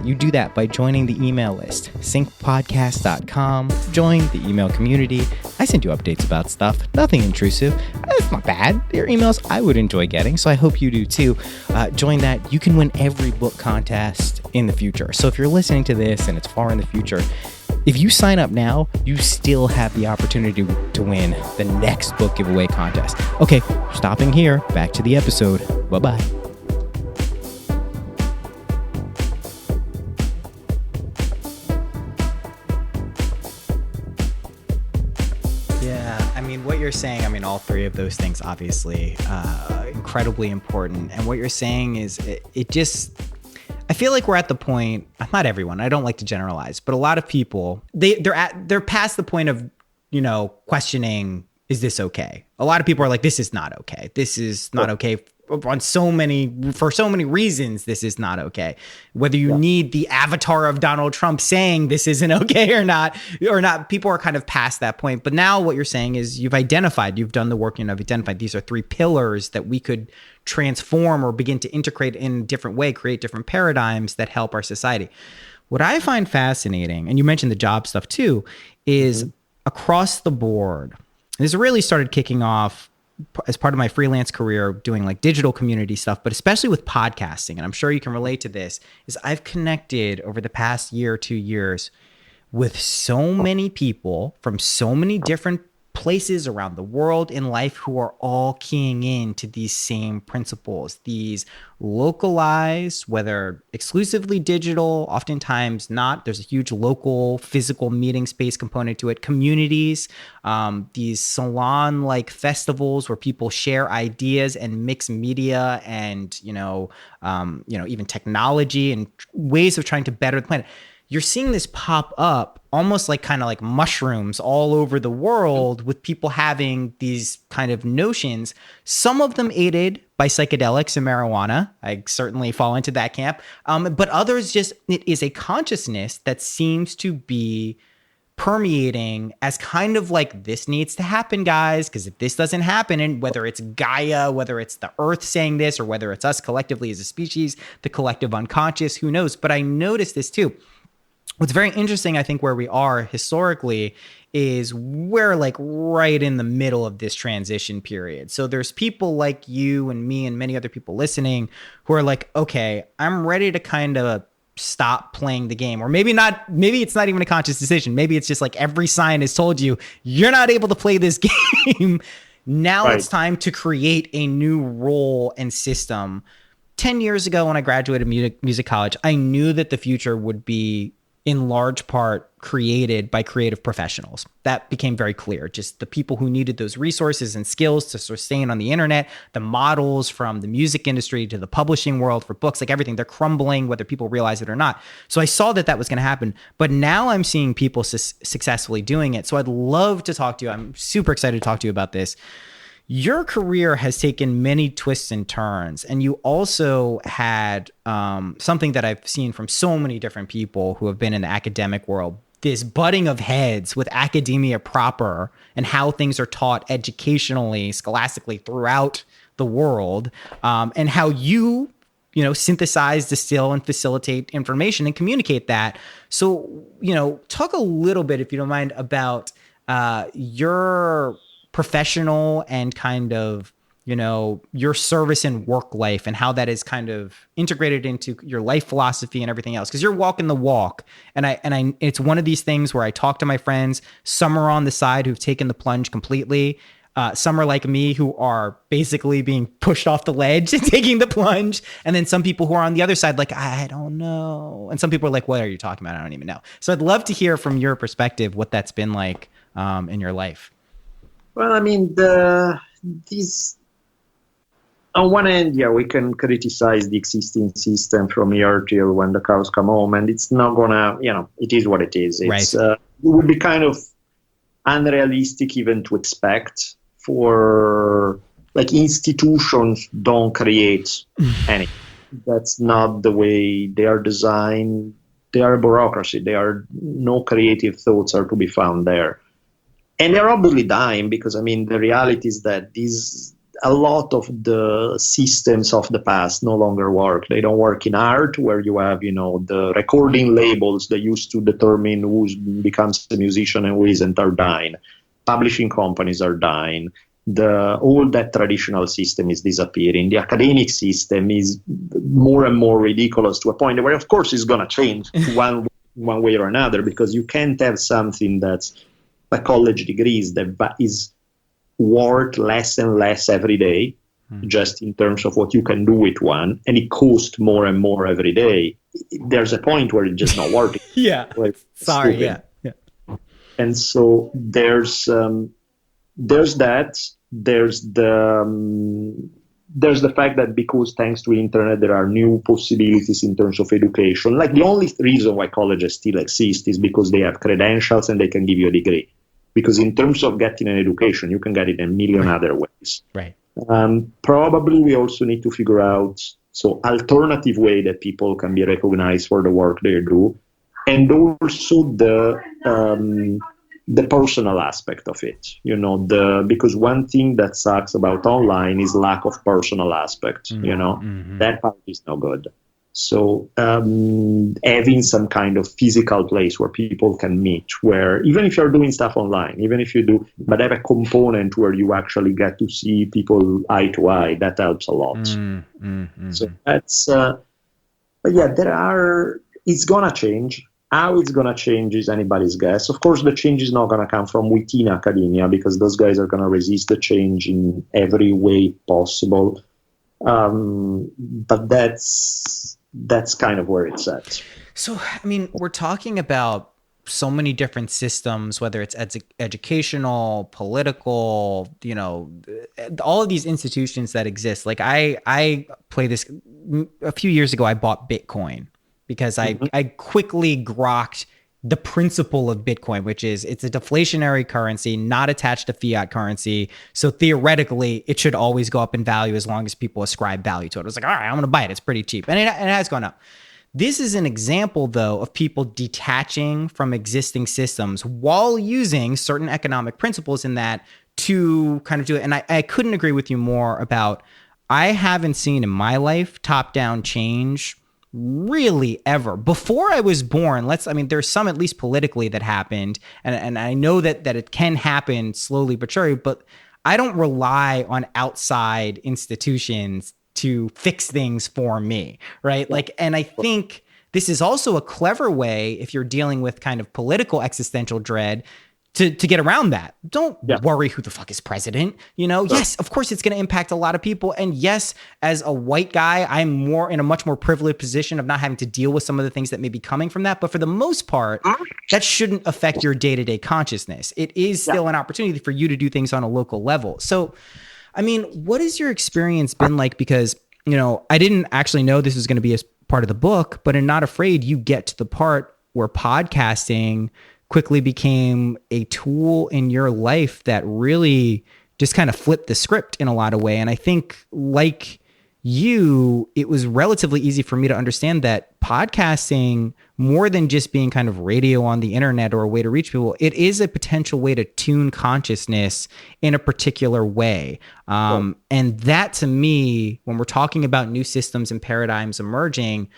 You do that by joining the email list, syncpodcast.com. Join the email community. I send you updates about stuff, nothing intrusive. It's not bad. They're emails I would enjoy getting, so I hope you do too. Join that. You can win every book contest in the future. So if you're listening to this and it's far in the future, if you sign up now, you still have the opportunity to win the next book giveaway contest. Okay, stopping here. Back to the episode. Bye-bye. Yeah, I mean, what you're saying, all three of those things, obviously, incredibly important. And what you're saying is it just... I feel like we're at the point, not everyone, I don't like to generalize, but a lot of people, they're past the point of, questioning, is this okay? A lot of people are like, this is not okay. This is not okay for so many reasons. This is not okay. Whether you need the avatar of Donald Trump saying this isn't okay or not, people are kind of past that point. But now what you're saying is you've done the work and have identified these are three pillars that we could transform or begin to integrate in a different way, create different paradigms that help our society. What I find fascinating, and you mentioned the job stuff too, is across the board, this really started kicking off as part of my freelance career doing like digital community stuff, but especially with podcasting, and I'm sure you can relate to this, is I've connected over the past year or 2 years with so many people from so many different places around the world in life who are all keying in to these same principles, these localized, whether exclusively digital, oftentimes not. There's a huge local physical meeting space component to it. Communities, these salon-like festivals where people share ideas and mix media and even technology and ways of trying to better the planet. You're seeing this pop up almost like kind of like mushrooms all over the world, with people having these kind of notions, some of them aided by psychedelics and marijuana. I certainly fall into that camp. But others just, it is a consciousness that seems to be permeating as kind of like, this needs to happen, guys, because if this doesn't happen, and whether it's Gaia, whether it's the earth saying this, or whether it's us collectively as a species, the collective unconscious, who knows? But I noticed this too. What's very interesting, I think, where we are historically is we're like right in the middle of this transition period. So there's people like you and me and many other people listening who are like, okay, I'm ready to kind of stop playing the game. Or maybe not, maybe it's not even a conscious decision. Maybe it's just like every sign has told you, you're not able to play this game. Now It's time to create a new role and system. 10 years ago when I graduated music college, I knew that the future would be in large part created by creative professionals. That became very clear. Just the people who needed those resources and skills to sustain on the internet, the models from the music industry to the publishing world for books, like everything, they're crumbling, whether people realize it or not. So I saw that was going to happen, but now I'm seeing people successfully doing it. So I'd love to talk to you. I'm super excited to talk to you about this. Your career has taken many twists and turns, and you also had something that I've seen from so many different people who have been in the academic world, this butting of heads with academia proper and how things are taught educationally, scholastically throughout the world, and how you synthesize, distill, and facilitate information and communicate that. So, talk a little bit, if you don't mind, about your professional and kind of, your service and work life and how that is kind of integrated into your life philosophy and everything else. Cause you're walking the walk. And it's one of these things where I talk to my friends, some are on the side who've taken the plunge completely. Some are like me who are basically being pushed off the ledge and taking the plunge. And then some people who are on the other side, like, I don't know. And some people are like, what are you talking about? I don't even know. So I'd love to hear from your perspective, what that's been like in your life. Well, I mean, these on one end, we can criticize the existing system from here till when the cows come home, and it's not gonna, it is what it is. It's, right. It would be kind of unrealistic even to expect for, like, institutions don't create anything. That's not the way they are designed. They are a bureaucracy. No creative thoughts are to be found there. And they're obviously dying because, the reality is that a lot of the systems of the past no longer work. They don't work in art, where you have, the recording labels that used to determine who becomes a musician and who isn't are dying. Publishing companies are dying. All that traditional system is disappearing. The academic system is more and more ridiculous to a point where, of course, it's going to change one way or another, because you can't have something that's a college degrees that is worth less and less every day, just in terms of what you can do with one, and it costs more and more every day. There's a point where it's just not working. Yeah. Sorry. Stupid. Yeah. And so there's that. There's the fact that because thanks to internet there are new possibilities in terms of education. Like, the only reason why colleges still exist is because they have credentials and they can give you a degree. Because in terms of getting an education, you can get it in a million other ways. Right. Probably we also need to figure out alternative way that people can be recognized for the work they do, and also the personal aspect of it. Because one thing that sucks about online is lack of personal aspect. Mm-hmm. That part is no good. So having some kind of physical place where people can meet, where even if you're doing stuff online, even if you do, but have a component where you actually get to see people eye to eye, that helps a lot. So that's, but yeah, it's going to change. How it's going to change is anybody's guess. Of course, the change is not going to come from within academia, because those guys are going to resist the change in every way possible. But that's kind of where it's at. So, I mean, we're talking about so many different systems, whether it's educational, political, all of these institutions that exist. Like I play this a few years ago, I bought Bitcoin because I quickly grokked the principle of Bitcoin, which is it's a deflationary currency, not attached to fiat currency. So theoretically, it should always go up in value as long as people ascribe value to it. I was like, all right, I'm going to buy it. It's pretty cheap. And it has gone up. This is an example, though, of people detaching from existing systems while using certain economic principles in that to kind of do it. And I couldn't agree with you more about, I haven't seen in my life top-down change really ever. Before I was born, there's some at least politically that happened, and I know that it can happen slowly but surely, but I don't rely on outside institutions to fix things for me, right? And I think this is also a clever way, if you're dealing with kind of political existential dread, to get around that. Don't worry who the fuck is president. Yes, of course it's going to impact a lot of people. And yes, as a white guy, I'm in a much more privileged position of not having to deal with some of the things that may be coming from that. But for the most part, that shouldn't affect your day-to-day consciousness. It is still an opportunity for you to do things on a local level. So, I mean, what has your experience been like? Because, I didn't actually know this was going to be a part of the book, but in Not Afraid, you get to the part where podcasting quickly became a tool in your life that really just kind of flipped the script in a lot of way. And I think, like you, it was relatively easy for me to understand that podcasting, more than just being kind of radio on the internet or a way to reach people, it is a potential way to tune consciousness in a particular way. And that, to me, when we're talking about new systems and paradigms emerging,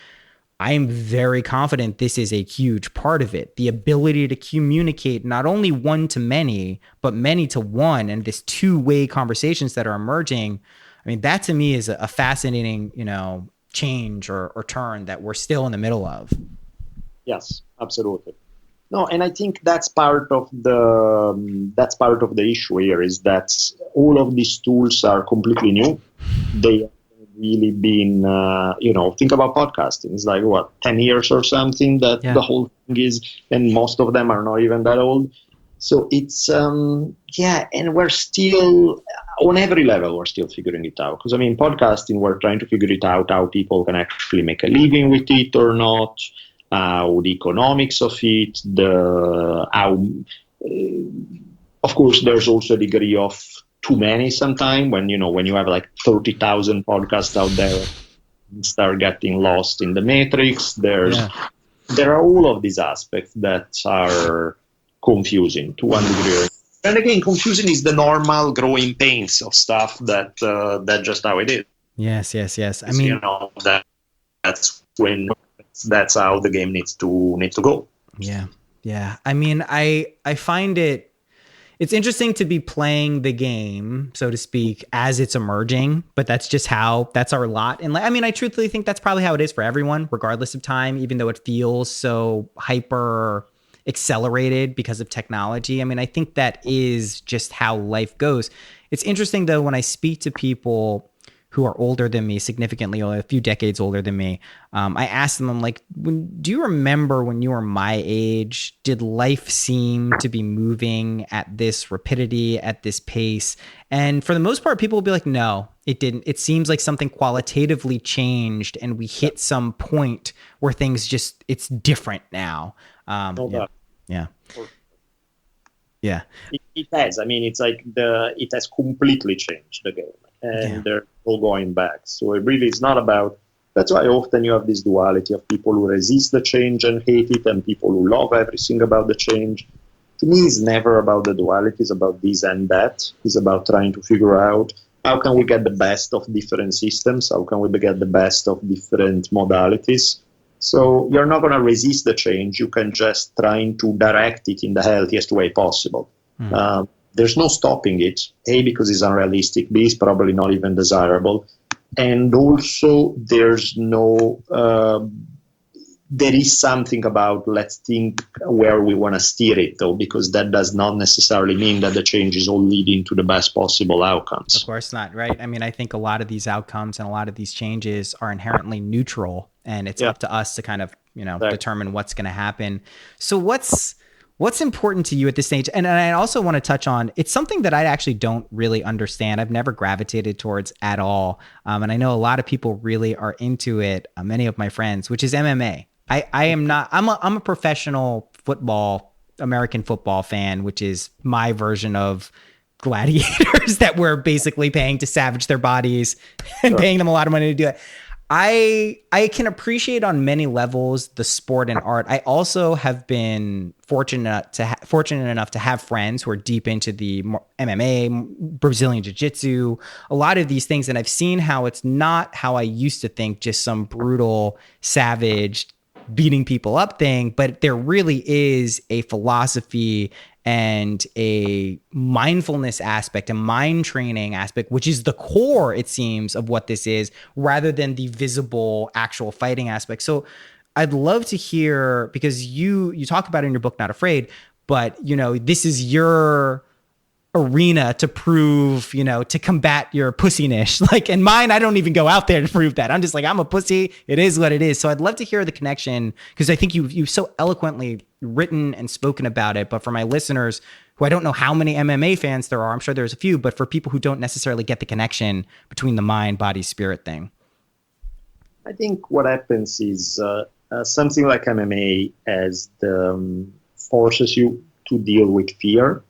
I am very confident this is a huge part of it. The ability to communicate not only one to many, but many to one, and this two-way conversations that are emerging. I mean, that to me is a fascinating, change or turn that we're still in the middle of. Yes, absolutely. No, and I think that's part of the issue here, is that all of these tools are completely new. They really been, think about podcasting. It's like, 10 years or something that the whole thing is, and most of them are not even that old. So it's, and we're still, on every level, we're still figuring it out. Because, podcasting, we're trying to figure it out, how people can actually make a living with it or not, the economics of it, of course, there's also a degree of too many sometimes when you have like 30,000 podcasts out there, you start getting lost in the matrix. There are all of these aspects that are confusing to one degree. And again, confusing is the normal growing pains of stuff that's just how it is. Yes. I mean, that's how the game needs to go. Yeah. I mean, I find it's interesting to be playing the game, so to speak, as it's emerging, but that's our lot. And I truthfully think that's probably how it is for everyone, regardless of time, even though it feels so hyper accelerated because of technology. I think that is just how life goes. It's interesting, though, when I speak to people who are older than me, significantly older, a few decades older than me, I asked them, I'm like, do you remember when you were my age, did life seem to be moving at this rapidity, at this pace? And for the most part, people will be like, no, it didn't. It seems like something qualitatively changed and we hit some point where things it's different now. Yeah. It has. It's like it has completely changed the game. And they're all going back. So it really is not about, that's why often you have this duality of people who resist the change and hate it and people who love everything about the change. To me, it's never about the duality. It's about this and that. It's about trying to figure out how can we get the best of different systems? How can we get the best of different modalities? So you're not going to resist the change. You can just try to direct it in the healthiest way possible. There's no stopping it. A, because it's unrealistic. B, it's probably not even desirable. And also, there's no... there is something about let's think where we want to steer it, though, because that does not necessarily mean that the change is all leading to the best possible outcomes. Of course not, right? I mean, I think a lot of these outcomes and a lot of these changes are inherently neutral, and it's up to us to kind of, determine what's going to happen. So what's important to you at this stage? And I also want to touch on, it's something that I actually don't really understand. I've never gravitated towards at all. And I know a lot of people really are into it, many of my friends, which is MMA. I am not, I'm a professional American football fan, which is my version of gladiators that we're basically paying to savage their bodies and paying them a lot of money to do it. I can appreciate on many levels the sport and art. I also have been fortunate enough to have friends who are deep into the MMA, Brazilian Jiu-Jitsu, a lot of these things. And I've seen how it's not how I used to think, just some brutal, savage, beating people up thing, but there really is a philosophy and a mindfulness aspect, a mind training aspect, which is the core, it seems, of what this is, rather than the visible actual fighting aspect. So I'd love to hear, because you talk about it in your book, Not Afraid, but this is your arena to prove, to combat your pussiness. Like in mine, I don't even go out there to prove that. I'm just like, I'm a pussy. It is what it is. So I'd love to hear the connection, because I think you've so eloquently written and spoken about it. But for my listeners, who I don't know how many MMA fans there are, I'm sure there's a few, but for people who don't necessarily get the connection between the mind, body, spirit thing. I think what happens is something like MMA as forces you to deal with fear.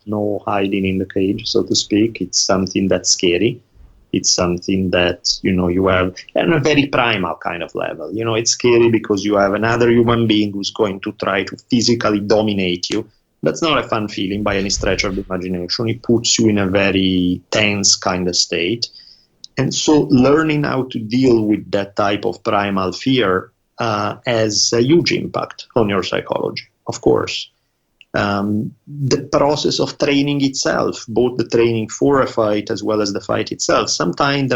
No hiding in the cage, so to speak. It's something that's scary. It's something that, you have on a very primal kind of level. It's scary because you have another human being who's going to try to physically dominate you. That's not a fun feeling by any stretch of the imagination. It puts you in a very tense kind of state. And so learning how to deal with that type of primal fear has a huge impact on your psychology, of course. The process of training itself, both the training for a fight as well as the fight itself, sometimes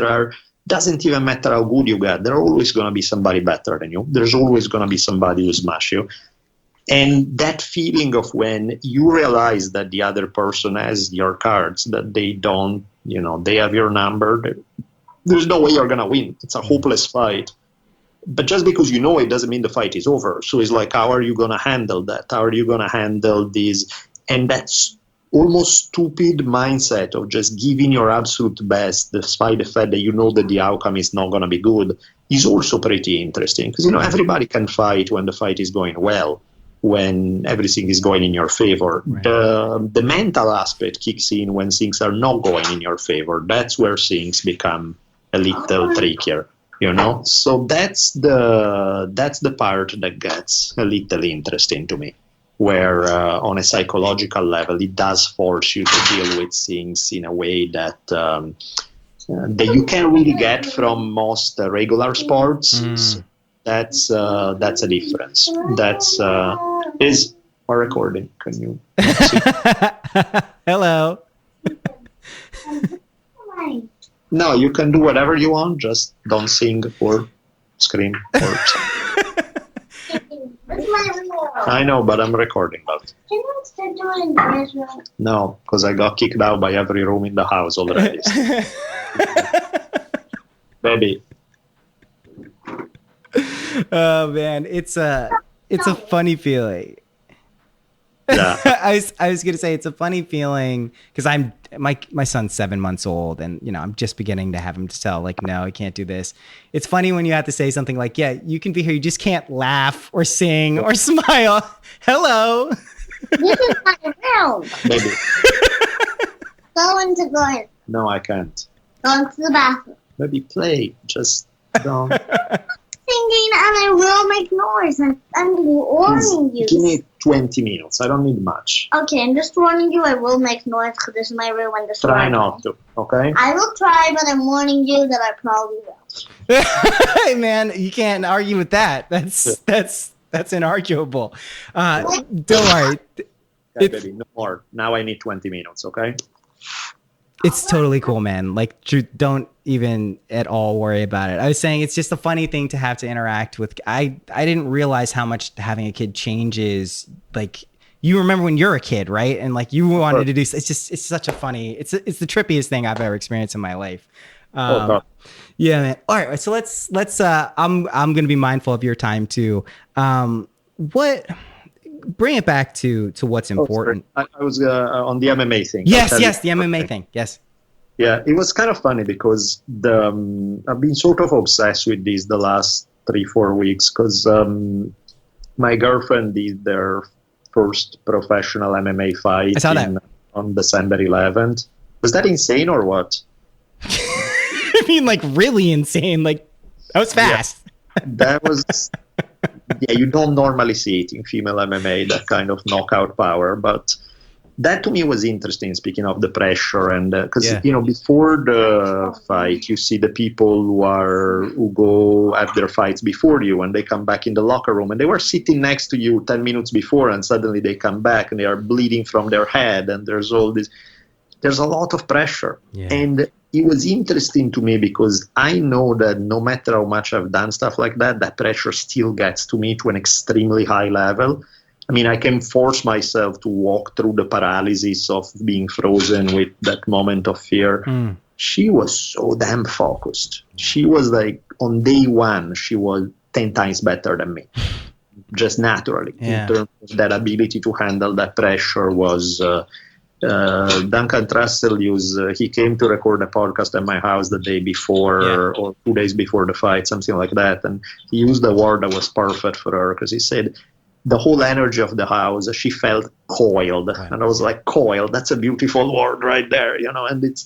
doesn't even matter how good you get. There's always going to be somebody better than you. There's always going to be somebody who smash you. And that feeling of when you realize that the other person has your cards, that they don't, they have your number, there's no way you're going to win. It's a hopeless fight. But just because you know it doesn't mean the fight is over. So it's like, how are you going to handle that? How are you going to handle this? And that's almost stupid mindset of just giving your absolute best, despite the fact that you know that the outcome is not going to be good, is also pretty interesting. Because, everybody can fight when the fight is going well, when everything is going in your favor. Right. The mental aspect kicks in when things are not going in your favor. That's where things become a little trickier. So that's the part that gets a little interesting to me, where on a psychological level, it does force you to deal with things in a way that you can't really get from most regular sports. So that's a difference. Is our recording? Can you? Hello. No, you can do whatever you want. Just don't sing or scream. I know, but I'm recording that. No, because I got kicked out by every room in the house already. Baby. Oh man, it's a funny feeling. Yeah. I was gonna say it's a funny feeling because my son's 7 months old, and I'm just beginning to have him to tell, like, no, I can't do this. It's funny when you have to say something like, yeah, you can be here, you just can't laugh or sing or smile. Hello. This is my room. Baby. Go into garden. No, I can't. Go into the bathroom. Maybe play. Just don't. Singing and I will make noise. I'm warning you. Give me 20 minutes. I don't need much. Okay, I'm just warning you, I will make noise because this is my room and this is Try my not to, okay? I will try, but I'm warning you that I probably will. Hey man, you can't argue with that. That's inarguable. Don't worry. Okay, baby, no more. Now I need 20 minutes, okay? It's totally cool, man. Like, don't even at all worry about it. I was saying it's just a funny thing to have to interact with. I didn't realize how much having a kid changes. Like, you remember when you're a kid, right? And like you wanted to do. It's such a funny. It's the trippiest thing I've ever experienced in my life. Yeah, man. All right, so let's. I'm gonna be mindful of your time too. Bring it back to what's important. I was on the MMA thing. Yes, the MMA thing. Yes. Yeah, it was kind of funny because I've been sort of obsessed with this the last 3-4 weeks because my girlfriend did their first professional MMA fight I saw that. On December 11th. Was that insane or what? I mean, like really insane. Like that was fast. Yeah, that was. Yeah, you don't normally see it in female MMA, that kind of knockout power. But that to me was interesting, speaking of the pressure. And because, before the fight, you see the people who go at their fights before you and they come back in the locker room and they were sitting next to you 10 minutes before and suddenly they come back and they are bleeding from their head. And there's a lot of pressure. Yeah. And it was interesting to me because I know that no matter how much I've done stuff like that, that pressure still gets to me to an extremely high level. I mean, I can force myself to walk through the paralysis of being frozen with that moment of fear. She was so damn focused. She was like, on day one, she was 10 times better than me, just naturally. In terms of that ability to handle that pressure was... Duncan Trussell he came to record a podcast at my house the day before or 2 days before the fight, something like that. And he used a word that was perfect for her because he said the whole energy of the house, she felt coiled. Right. And I was like, coiled, that's a beautiful word right there, and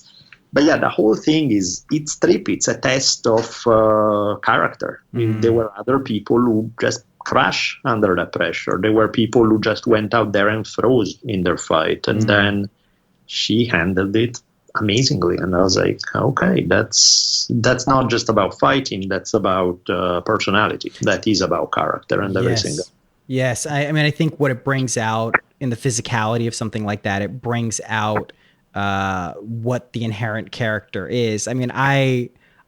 but yeah, the whole thing it's trippy. It's a test of character. There were other people who just crash under that pressure. There were people who just went out there and froze in their fight. And then she handled it amazingly. And I was like, okay, that's not just about fighting. That's about personality. That is about character and everything. Yes. I mean, I think what it brings out in the physicality of something like that, it brings out what the inherent character is. I mean,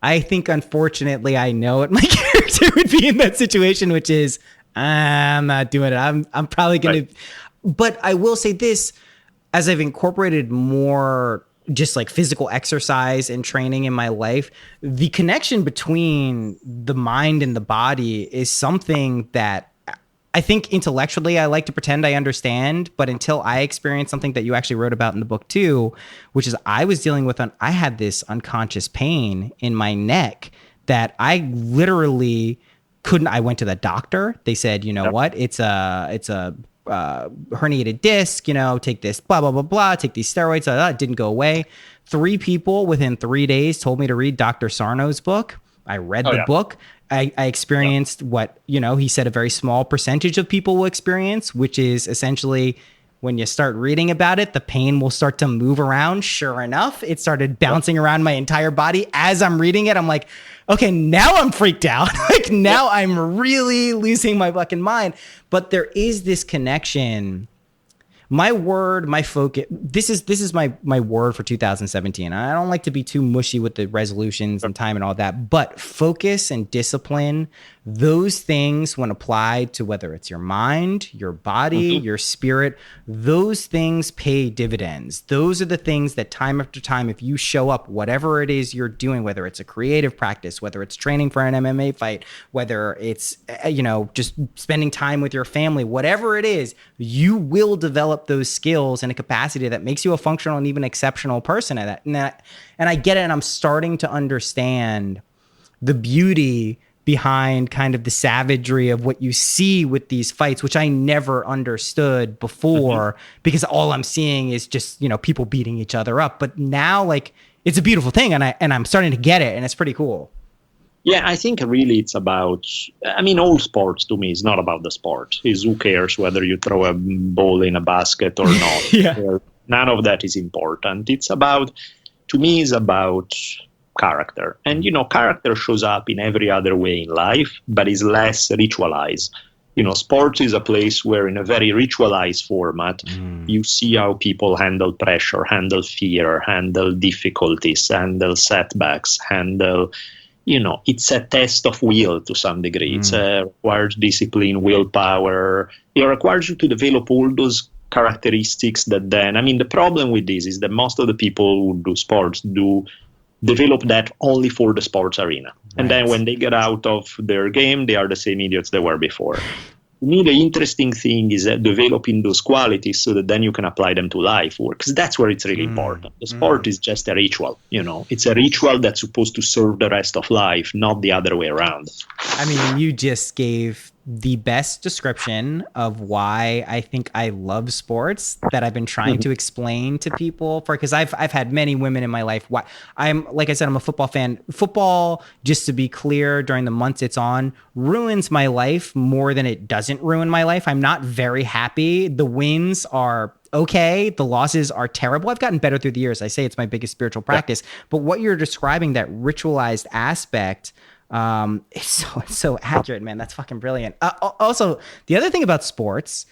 I think, unfortunately, I know what my character would be in that situation, which is, I'm not doing it. I'm probably going to, but I will say this, as I've incorporated more just like physical exercise and training in my life, the connection between the mind and the body is something that I think intellectually I like to pretend I understand, but until I experienced something that you actually wrote about in the book too, which is I was dealing with I had this unconscious pain in my neck that I literally couldn't. I went to the doctor. They said, what? It's a herniated disc. Take this blah blah blah blah. Take these steroids. It didn't go away. 3 people within 3 days told me to read Dr. Sarno's book. I read the book. I experienced what, he said a very small percentage of people will experience, which is essentially when you start reading about it, the pain will start to move around. Sure enough, it started bouncing around my entire body. As I'm reading it, I'm like, okay, now I'm freaked out. Now I'm really losing my fucking mind. But there is this connection. My word, my focus, this is my word for 2017. I don't like to be too mushy with the resolutions and time and all that, but focus and discipline, those things when applied to whether it's your mind, your body, your spirit, those things pay dividends. Those are the things that time after time, if you show up, whatever it is you're doing, whether it's a creative practice, whether it's training for an MMA fight, whether it's, just spending time with your family, whatever it is, you will develop those skills and a capacity that makes you a functional and even exceptional person at that. And I get it. And I'm starting to understand the beauty behind kind of the savagery of what you see with these fights, which I never understood before because all I'm seeing is just, people beating each other up. But now it's a beautiful thing. And I'm starting to get it. And it's pretty cool. Yeah, I think really it's about, I mean, all sports to me is not about the sport. Is who cares whether you throw a ball in a basket or not. Yeah. None of that is important. It's about, to me, is about character. And, character shows up in every other way in life, but is less ritualized. Sports is a place where in a very ritualized format, you see how people handle pressure, handle fear, handle difficulties, handle setbacks, handle, it's a test of will to some degree. It requires discipline, willpower. It requires you to develop all those characteristics that then, the problem with this is that most of the people who do sports do develop that only for the sports arena. And then when they get out of their game, they are the same idiots they were before. To me, the interesting thing is developing those qualities so that then you can apply them to life, because that's where it's really important. The sport is just a ritual, It's a ritual that's supposed to serve the rest of life, not the other way around. I mean, you just gave the best description of why I think I love sports that I've been trying to explain to people because I've had many women in my life. Like I said, I'm a football fan. Football, just to be clear, during the months it's on, ruins my life more than it doesn't ruin my life. I'm not very happy. The wins are okay. The losses are terrible. I've gotten better through the years. I say it's my biggest spiritual practice, but what you're describing, that ritualized aspect, it's so accurate, man. That's fucking brilliant. Also, the other thing about sports,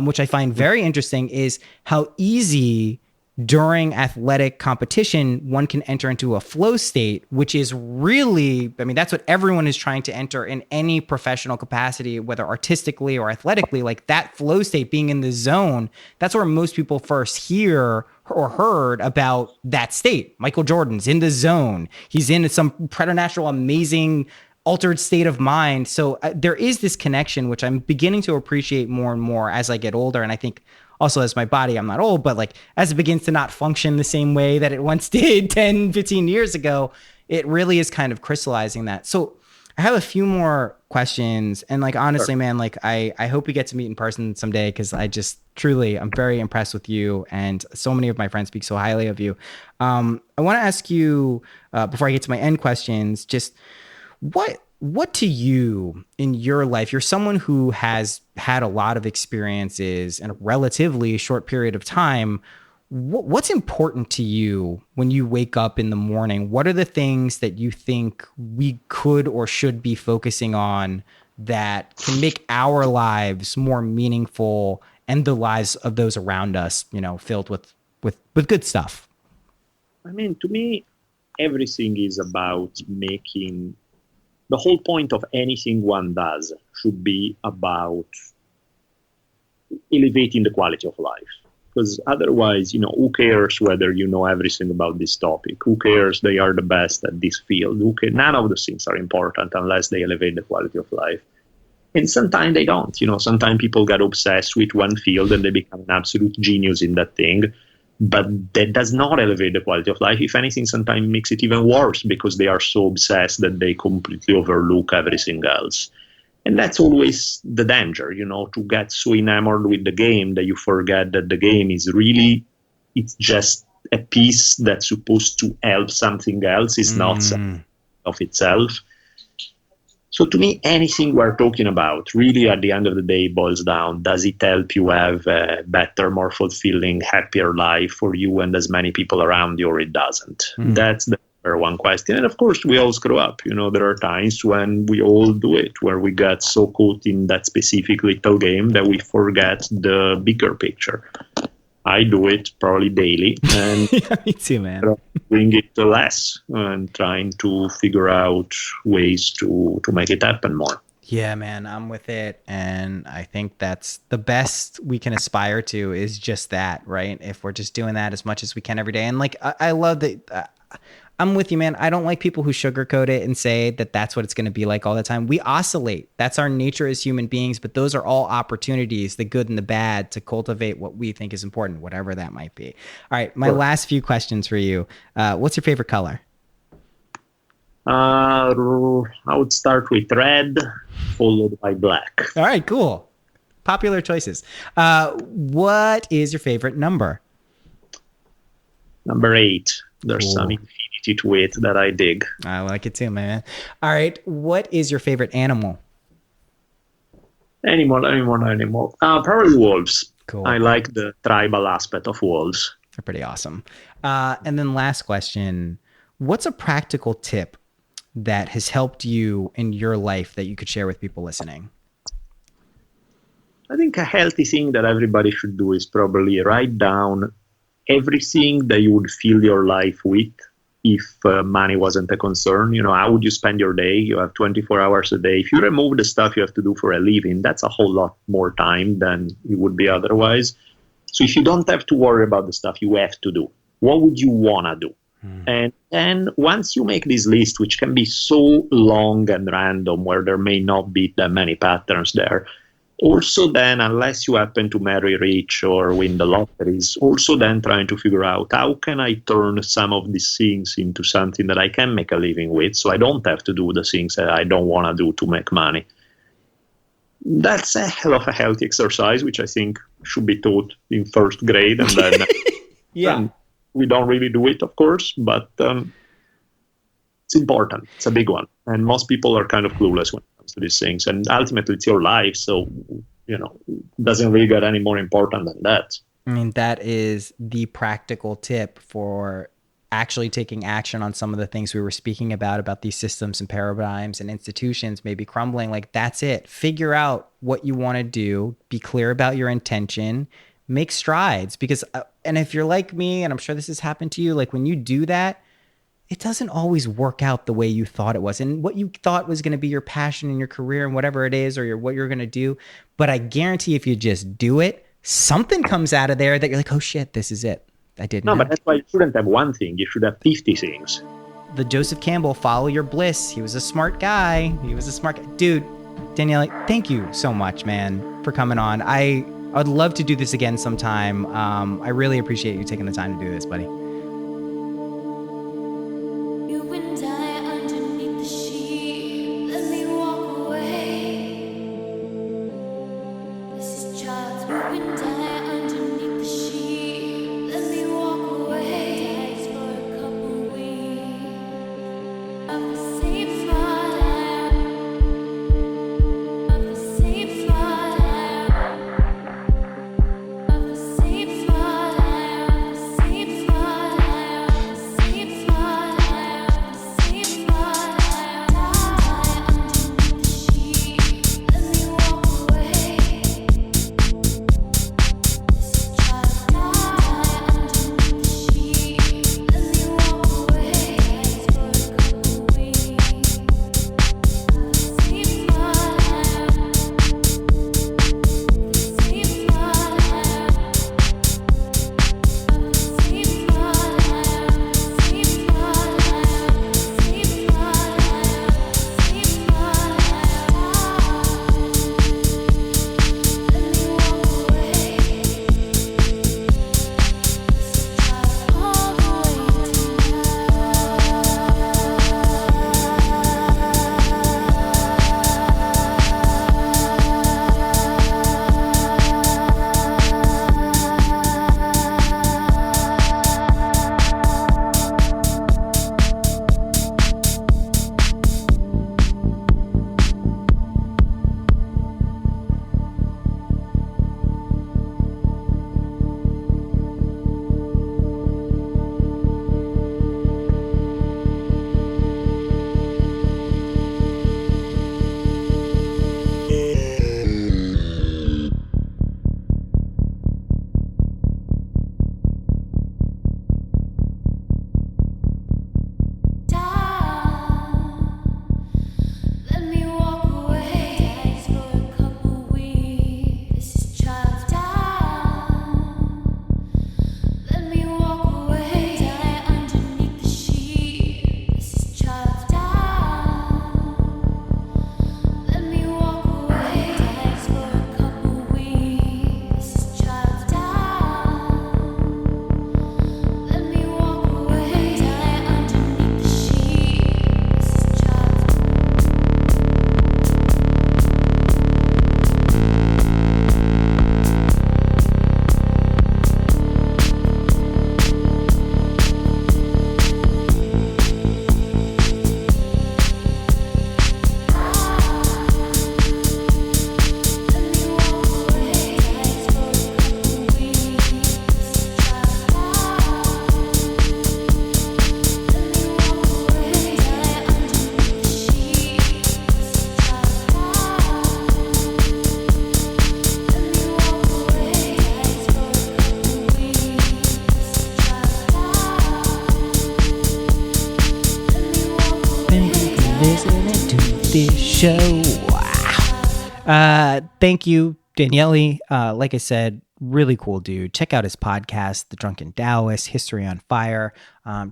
which I find very interesting, is how easy during athletic competition one can enter into a flow state, which is really, that's what everyone is trying to enter in any professional capacity, whether artistically or athletically. Like that flow state, being in the zone, that's where most people first hear or heard about that state. Michael Jordan's in the zone. He's in some preternatural, amazing, altered state of mind. So there is this connection, which I'm beginning to appreciate more and more as I get older. And I think also as my body, I'm not old, but like as it begins to not function the same way that it once did 10, 15 years ago, it really is kind of crystallizing that. So I have a few more questions. And like, honestly, man, like I hope we get to meet in person someday, because I just truly, I'm very impressed with you. And so many of my friends speak so highly of you. I want to ask you, before I get to my end questions, just what to you in your life, you're someone who has had a lot of experiences in a relatively short period of time. What's important to you when you wake up in the morning? What are the things that you think we could or should be focusing on that can make our lives more meaningful and the lives of those around us, filled with good stuff? To me, everything is about making, the whole point of anything one does should be about elevating the quality of life. Because otherwise, who cares whether you know everything about this topic? Who cares they are the best at this field? None of those things are important unless they elevate the quality of life. And sometimes they don't. Sometimes people get obsessed with one field and they become an absolute genius in that thing. But that does not elevate the quality of life. If anything, sometimes makes it even worse because they are so obsessed that they completely overlook everything else. And that's always the danger, to get so enamored with the game that you forget that the game is really, it's just a piece that's supposed to help something else. It's not something of itself. So to me, anything we're talking about really at the end of the day boils down, does it help you have a better, more fulfilling, happier life for you and as many people around you, or it doesn't? That's the one question. And of course, we all screw up. There are times when we all do it, where we get so caught in that specific little game that we forget the bigger picture. I do it probably daily. And yeah, me too, man. Doing it less and trying to figure out ways to make it happen more. Yeah, man, I'm with it. And I think that's the best we can aspire to, is just that, right? If we're just doing that as much as we can every day. And like, I love that. I'm with you, man. I don't like people who sugarcoat it and say that that's what it's going to be like all the time. We oscillate. That's our nature as human beings, but those are all opportunities, the good and the bad, to cultivate what we think is important, whatever that might be. All right. My last few questions for you. What's your favorite color? I would start with red, followed by black. All right, cool. Popular choices. What is your favorite number? Number 8. There's Cool. some infinity connected with that I dig. I like it too, man. All right. What is your favorite animal? Animal. Probably wolves. Cool. I like the tribal aspect of wolves. They're pretty awesome. And then last question. What's a practical tip that has helped you in your life that you could share with people listening? I think a healthy thing that everybody should do is probably write down everything that you would fill your life with if money wasn't a concern. How would you spend your day? You have 24 hours a day. If you remove the stuff you have to do for a living, that's a whole lot more time than it would be otherwise. So if you don't have to worry about the stuff you have to do, what would you want to do? And then once you make this list, which can be so long and random, where there may not be that many patterns there, also then, unless you happen to marry rich or win the lotteries, also then trying to figure out how can I turn some of these things into something that I can make a living with, so I don't have to do the things that I don't want to do to make money. That's a hell of a healthy exercise, which I think should be taught in first grade, and then Yeah. we don't really do it, of course, but it's important. It's a big one, and most people are kind of clueless when it comes to these things. And ultimately, it's your life, so it doesn't really get any more important than that. I mean, that is the practical tip for actually taking action on some of the things we were speaking about these systems and paradigms and institutions maybe crumbling. Like, that's it. Figure out what you want to do. Be clear about your intention. Make strides. Because, and if you're like me, and I'm sure this has happened to you, like when you do that, it doesn't always work out the way you thought it was. And what you thought was going to be your passion in your career and whatever it is, or what you're going to do. But I guarantee if you just do it, something comes out of there that you're like, oh shit, this is it. I didn't. No, but that's why you shouldn't have one thing. You should have 50 things. The Joseph Campbell, follow your bliss. He was a smart guy. Dude, Daniele, thank you so much, man, for coming on. I'd love to do this again sometime. I really appreciate you taking the time to do this, buddy. Same this show. Thank you, Daniele. Like I said, really cool dude. Check out his podcast, The Drunken Taoist, History on Fire.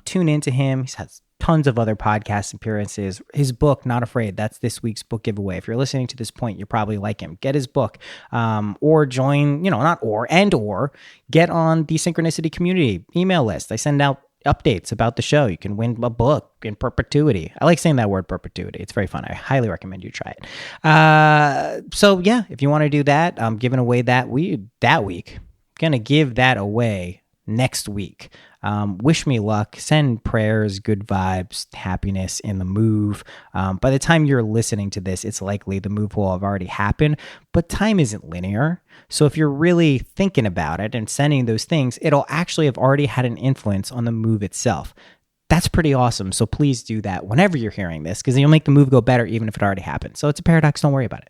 Tune into him. He's has tons of other podcast appearances. His book, Not Afraid, that's this week's book giveaway. If you're listening to this point, you probably like him. Get his book, or join, or get on the Synchronicity community email list. I send out updates about the show. You can win a book in perpetuity. I like saying that word, perpetuity. It's very fun. I highly recommend you try it. So yeah, if you want to do that, I'm giving away that week. Gonna give that away next week. Wish me luck. Send prayers, good vibes, happiness in the move. By the time you're listening to this, it's likely the move will have already happened, but time isn't linear. So if you're really thinking about it and sending those things, it'll actually have already had an influence on the move itself. That's pretty awesome. So please do that whenever you're hearing this, because you'll make the move go better even if it already happened. So it's a paradox. Don't worry about it.